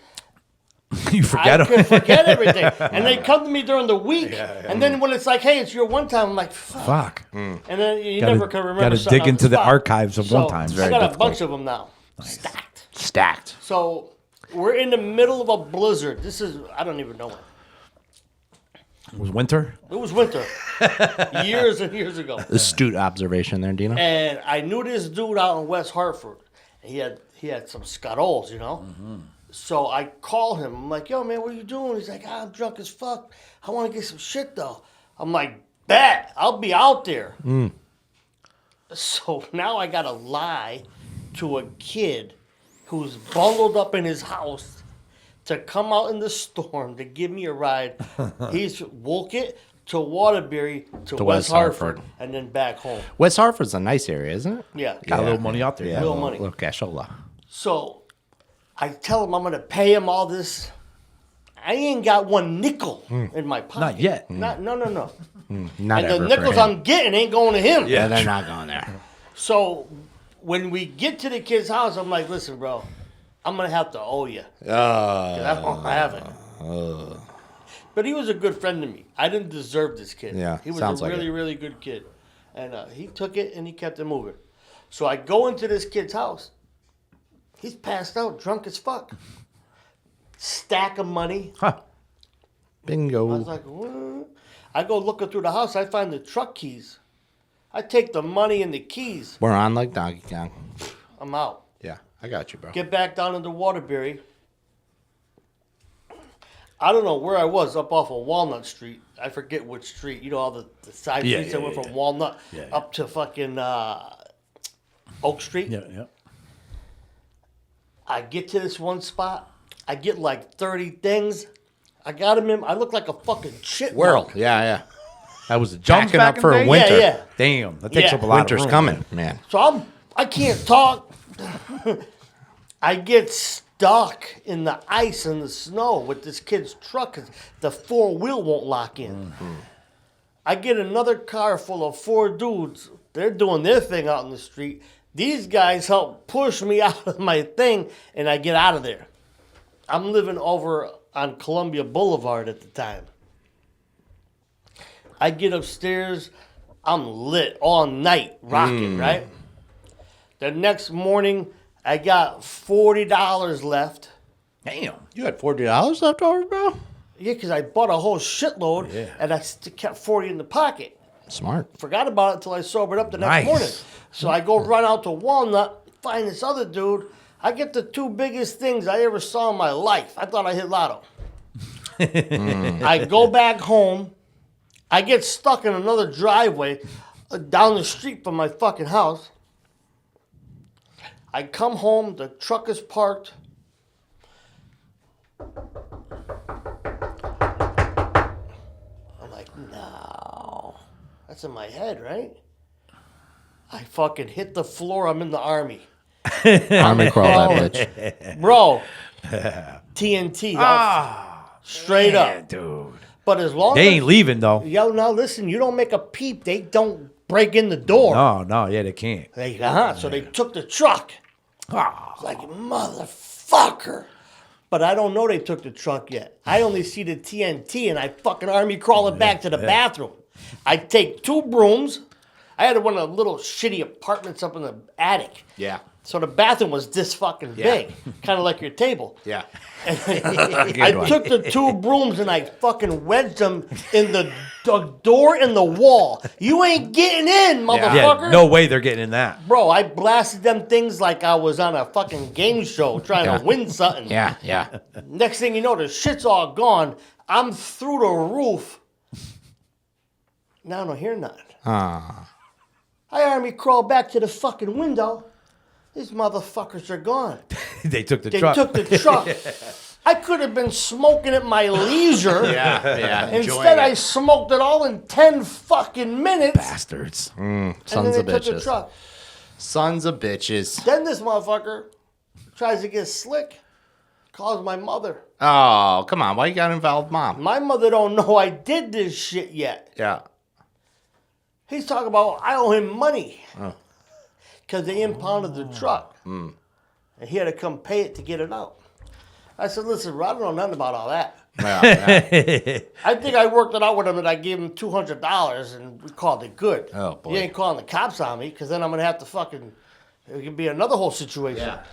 [SPEAKER 1] You forget
[SPEAKER 2] I
[SPEAKER 1] them.
[SPEAKER 2] could forget everything. And they come to me during the week. And then when it's like, hey, it's your one time, I'm like, fuck.
[SPEAKER 1] Fuck.
[SPEAKER 2] And then you
[SPEAKER 1] Gotta-
[SPEAKER 2] never can remember
[SPEAKER 1] gotta
[SPEAKER 2] something
[SPEAKER 1] dig
[SPEAKER 2] on
[SPEAKER 1] into the
[SPEAKER 2] spot.
[SPEAKER 1] archives of
[SPEAKER 2] So,
[SPEAKER 1] one time. It's
[SPEAKER 2] I
[SPEAKER 3] very
[SPEAKER 2] got a
[SPEAKER 3] difficult.
[SPEAKER 2] bunch of them now. Stacked.
[SPEAKER 3] Stacked.
[SPEAKER 2] So we're in the middle of a blizzard. This is, I don't even know when.
[SPEAKER 1] It was winter.
[SPEAKER 2] It was winter. Years and years ago.
[SPEAKER 3] Astute observation there, Dino.
[SPEAKER 2] And I knew this dude out in West Hartford. He had some scuttles, you know? So I call him. I'm like, yo, man, what are you doing? He's like, I'm drunk as fuck. I want to get some shit, though. I'm like, bet. I'll be out there. So now I got to lie to a kid who's bundled up in his house to come out in the storm to give me a ride. He's woke it, to Waterbury to
[SPEAKER 3] To
[SPEAKER 2] West
[SPEAKER 3] West
[SPEAKER 2] Hartford,
[SPEAKER 3] Hartford.
[SPEAKER 2] and then back home.
[SPEAKER 3] West Hartford's a nice area, isn't it?
[SPEAKER 2] Yeah.
[SPEAKER 1] Got a little money out there.
[SPEAKER 3] Yeah,
[SPEAKER 2] Real
[SPEAKER 3] a
[SPEAKER 2] money.
[SPEAKER 3] little cashola.
[SPEAKER 2] So I tell him I'm going to pay him all this. I ain't got one nickel in my pocket.
[SPEAKER 1] Not yet.
[SPEAKER 2] No.
[SPEAKER 3] Not
[SPEAKER 2] And
[SPEAKER 3] ever
[SPEAKER 2] the
[SPEAKER 3] for
[SPEAKER 2] nickels
[SPEAKER 3] him.
[SPEAKER 2] I'm getting ain't going to him.
[SPEAKER 3] Yeah, they're not going there.
[SPEAKER 2] So when we get to the kid's house, I'm like, listen, bro, I'm going to have to owe you. 'Cause I don't have it. But he was a good friend to me. I didn't deserve this kid.
[SPEAKER 3] Yeah,
[SPEAKER 2] he was
[SPEAKER 3] sounds
[SPEAKER 2] a
[SPEAKER 3] like
[SPEAKER 2] really,
[SPEAKER 3] it.
[SPEAKER 2] really good kid. And he took it and he kept it moving. So I go into this kid's house. He's passed out, drunk as fuck. Stack of money.
[SPEAKER 1] Huh.
[SPEAKER 3] Bingo.
[SPEAKER 2] I was like, what? I go looking through the house. I find the truck keys. I take the money and the keys.
[SPEAKER 3] We're on like Donkey Kong.
[SPEAKER 2] I'm out.
[SPEAKER 3] Yeah, I got you, bro.
[SPEAKER 2] Get back down into Waterbury. I don't know where I was, up off of Walnut Street. I forget which street. You know, all the side
[SPEAKER 1] Yeah,
[SPEAKER 2] streets
[SPEAKER 1] yeah,
[SPEAKER 2] that went
[SPEAKER 1] yeah,
[SPEAKER 2] from Walnut
[SPEAKER 1] Yeah,
[SPEAKER 2] up to fucking Oak Street.
[SPEAKER 1] Yeah, yeah.
[SPEAKER 2] I get to this one spot. I get like 30 things. I got him in. I look like a fucking chipmunk.
[SPEAKER 3] Whirl. Yeah.
[SPEAKER 1] That was the jumps
[SPEAKER 3] Backing
[SPEAKER 1] back
[SPEAKER 3] up
[SPEAKER 1] in
[SPEAKER 3] for
[SPEAKER 1] the
[SPEAKER 3] a
[SPEAKER 1] day?
[SPEAKER 3] winter.
[SPEAKER 2] Yeah.
[SPEAKER 1] Damn, that takes
[SPEAKER 2] Yeah.
[SPEAKER 1] up a lot
[SPEAKER 3] Winter's
[SPEAKER 1] of room.
[SPEAKER 3] coming, man.
[SPEAKER 2] So I can't talk. I get stuck in the ice and the snow with this kid's truck 'cause the 4-wheel won't lock in. I get another car full of 4 dudes. They're doing their thing out in the street. These guys help push me out of my thing, and I get out of there. I'm living over on Columbia Boulevard at the time. I get upstairs. I'm lit all night, rocking, right? The next morning, I got $40 left.
[SPEAKER 1] Damn.
[SPEAKER 3] You had $40 left over, bro?
[SPEAKER 2] Yeah, because I bought a whole shitload,
[SPEAKER 1] Yeah.
[SPEAKER 2] and I kept 40 in the pocket.
[SPEAKER 3] Smart.
[SPEAKER 2] Forgot about it until I sobered up the next
[SPEAKER 1] Nice.
[SPEAKER 2] morning. So I go run out to Walnut, find this other dude. I get the 2 biggest things I ever saw in my life. I thought I hit lotto. I go back home. I get stuck in another driveway down the street from my fucking house. I come home, the truck is parked. I'm like, no. That's in my head, right? I fucking hit the floor. I'm in the army.
[SPEAKER 3] Army crawl that bitch.
[SPEAKER 2] Bro, TNT. Straight up.
[SPEAKER 1] Man, dude.
[SPEAKER 2] But as long
[SPEAKER 1] They
[SPEAKER 2] as...
[SPEAKER 1] ain't leaving though.
[SPEAKER 2] Yo, now listen, you don't make a peep. They don't break in the door.
[SPEAKER 1] No, yeah, they can't.
[SPEAKER 2] So they took the truck.
[SPEAKER 1] Ah.
[SPEAKER 2] Like, motherfucker. But I don't know they took the truck yet. I only see the TNT and I fucking army crawl it back to the bathroom. I take 2 brooms. I had one of the little shitty apartments up in the attic.
[SPEAKER 3] Yeah.
[SPEAKER 2] So the bathroom was this fucking big, kind of like your table.
[SPEAKER 3] Yeah.
[SPEAKER 2] I took the 2 brooms and I fucking wedged them in the door in the wall. You ain't getting in, motherfucker.
[SPEAKER 1] Yeah, no way they're getting in that.
[SPEAKER 2] Bro, I blasted them things like I was on a fucking game show trying to win something.
[SPEAKER 3] Yeah.
[SPEAKER 2] Next thing you know, the shit's all gone. I'm through the roof. Now I don't hear nothing. I army crawl back to the fucking window. These motherfuckers are gone.
[SPEAKER 1] They took the
[SPEAKER 2] They
[SPEAKER 1] truck.
[SPEAKER 2] took the truck. I could have been smoking at my leisure.
[SPEAKER 3] Yeah.
[SPEAKER 2] Instead, I smoked it all in 10 fucking minutes.
[SPEAKER 1] Bastards.
[SPEAKER 2] And
[SPEAKER 3] Sons
[SPEAKER 2] then
[SPEAKER 3] of
[SPEAKER 2] they took the
[SPEAKER 3] bitches.
[SPEAKER 2] truck.
[SPEAKER 3] Sons of bitches.
[SPEAKER 2] Then this motherfucker tries to get slick. Calls my mother.
[SPEAKER 3] Oh, come on. Why you got involved, Mom?
[SPEAKER 2] My mother don't know I did this shit yet.
[SPEAKER 3] Yeah.
[SPEAKER 2] He's talking about I owe him money. Because they impounded the truck. And he had to come pay it to get it out. I said, listen, I don't know nothing about all that.
[SPEAKER 3] Yeah.
[SPEAKER 2] I think I worked it out with him and I gave him $200 and we called it good.
[SPEAKER 3] Oh, boy.
[SPEAKER 2] He ain't calling the cops on me because then I'm going to have to fucking, it could be another whole situation.
[SPEAKER 3] Yeah.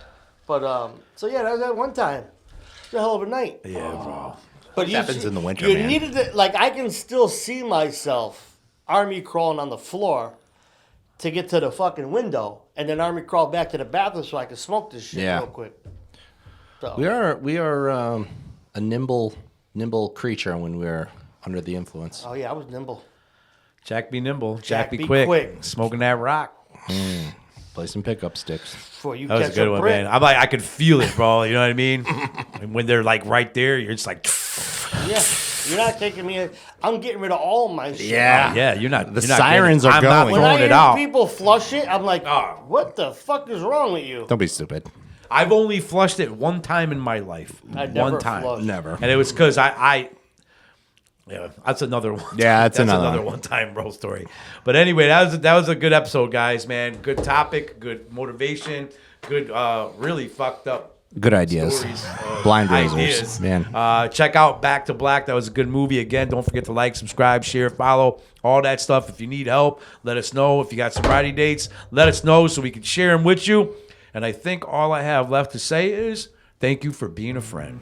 [SPEAKER 2] But, so yeah, that was that one time. It's a hell of a night.
[SPEAKER 1] Yeah, bro.
[SPEAKER 2] But you
[SPEAKER 3] happens in the winter,
[SPEAKER 2] you
[SPEAKER 3] man.
[SPEAKER 2] needed to, like, I can still see myself army crawling on the floor to get to the fucking window and then army crawl back to the bathroom so I can smoke this shit
[SPEAKER 3] Yeah.
[SPEAKER 2] real quick. So,
[SPEAKER 3] We are a nimble creature when we're under the influence.
[SPEAKER 2] oh, yeah, I was nimble.
[SPEAKER 1] Jack be nimble.
[SPEAKER 2] Jack
[SPEAKER 1] Jack be
[SPEAKER 2] be
[SPEAKER 1] quick.
[SPEAKER 2] quick.
[SPEAKER 1] Smoking that rock.
[SPEAKER 3] Play some pickup sticks.
[SPEAKER 2] Before you
[SPEAKER 1] That was
[SPEAKER 2] catch
[SPEAKER 1] a good
[SPEAKER 2] a
[SPEAKER 1] one,
[SPEAKER 2] brick.
[SPEAKER 1] man. I'm like, I could feel it, bro. You know what I mean? And when they're like right there, you're just like,
[SPEAKER 2] Yeah. You're not taking me. I'm getting rid of all my shit.
[SPEAKER 1] Yeah, you're not.
[SPEAKER 3] The
[SPEAKER 1] you're not
[SPEAKER 3] sirens
[SPEAKER 1] getting,
[SPEAKER 3] are
[SPEAKER 1] I'm not
[SPEAKER 3] going.
[SPEAKER 2] When I
[SPEAKER 1] throwing
[SPEAKER 2] hear
[SPEAKER 1] it out.
[SPEAKER 2] people flush it, I'm like, what the fuck is wrong with you?
[SPEAKER 3] Don't be stupid.
[SPEAKER 1] I've only flushed it one time in my life.
[SPEAKER 2] I never
[SPEAKER 1] one time.
[SPEAKER 2] flushed.
[SPEAKER 3] Never.
[SPEAKER 1] And it was because yeah, that's another one.
[SPEAKER 3] Yeah, that's another
[SPEAKER 1] one time bro story. But anyway, that was a good episode, guys. Man, good topic, good motivation, good, really fucked up.
[SPEAKER 3] Good ideas.
[SPEAKER 1] Stories,
[SPEAKER 3] Blind razors.
[SPEAKER 1] ideas.
[SPEAKER 3] Man.
[SPEAKER 1] Check out Back to Black. That was a good movie. Again, don't forget to like, subscribe, share, follow, all that stuff. If you need help, let us know. If you got sobriety dates, let us know so we can share them with you. And I think all I have left to say is thank you for being a friend.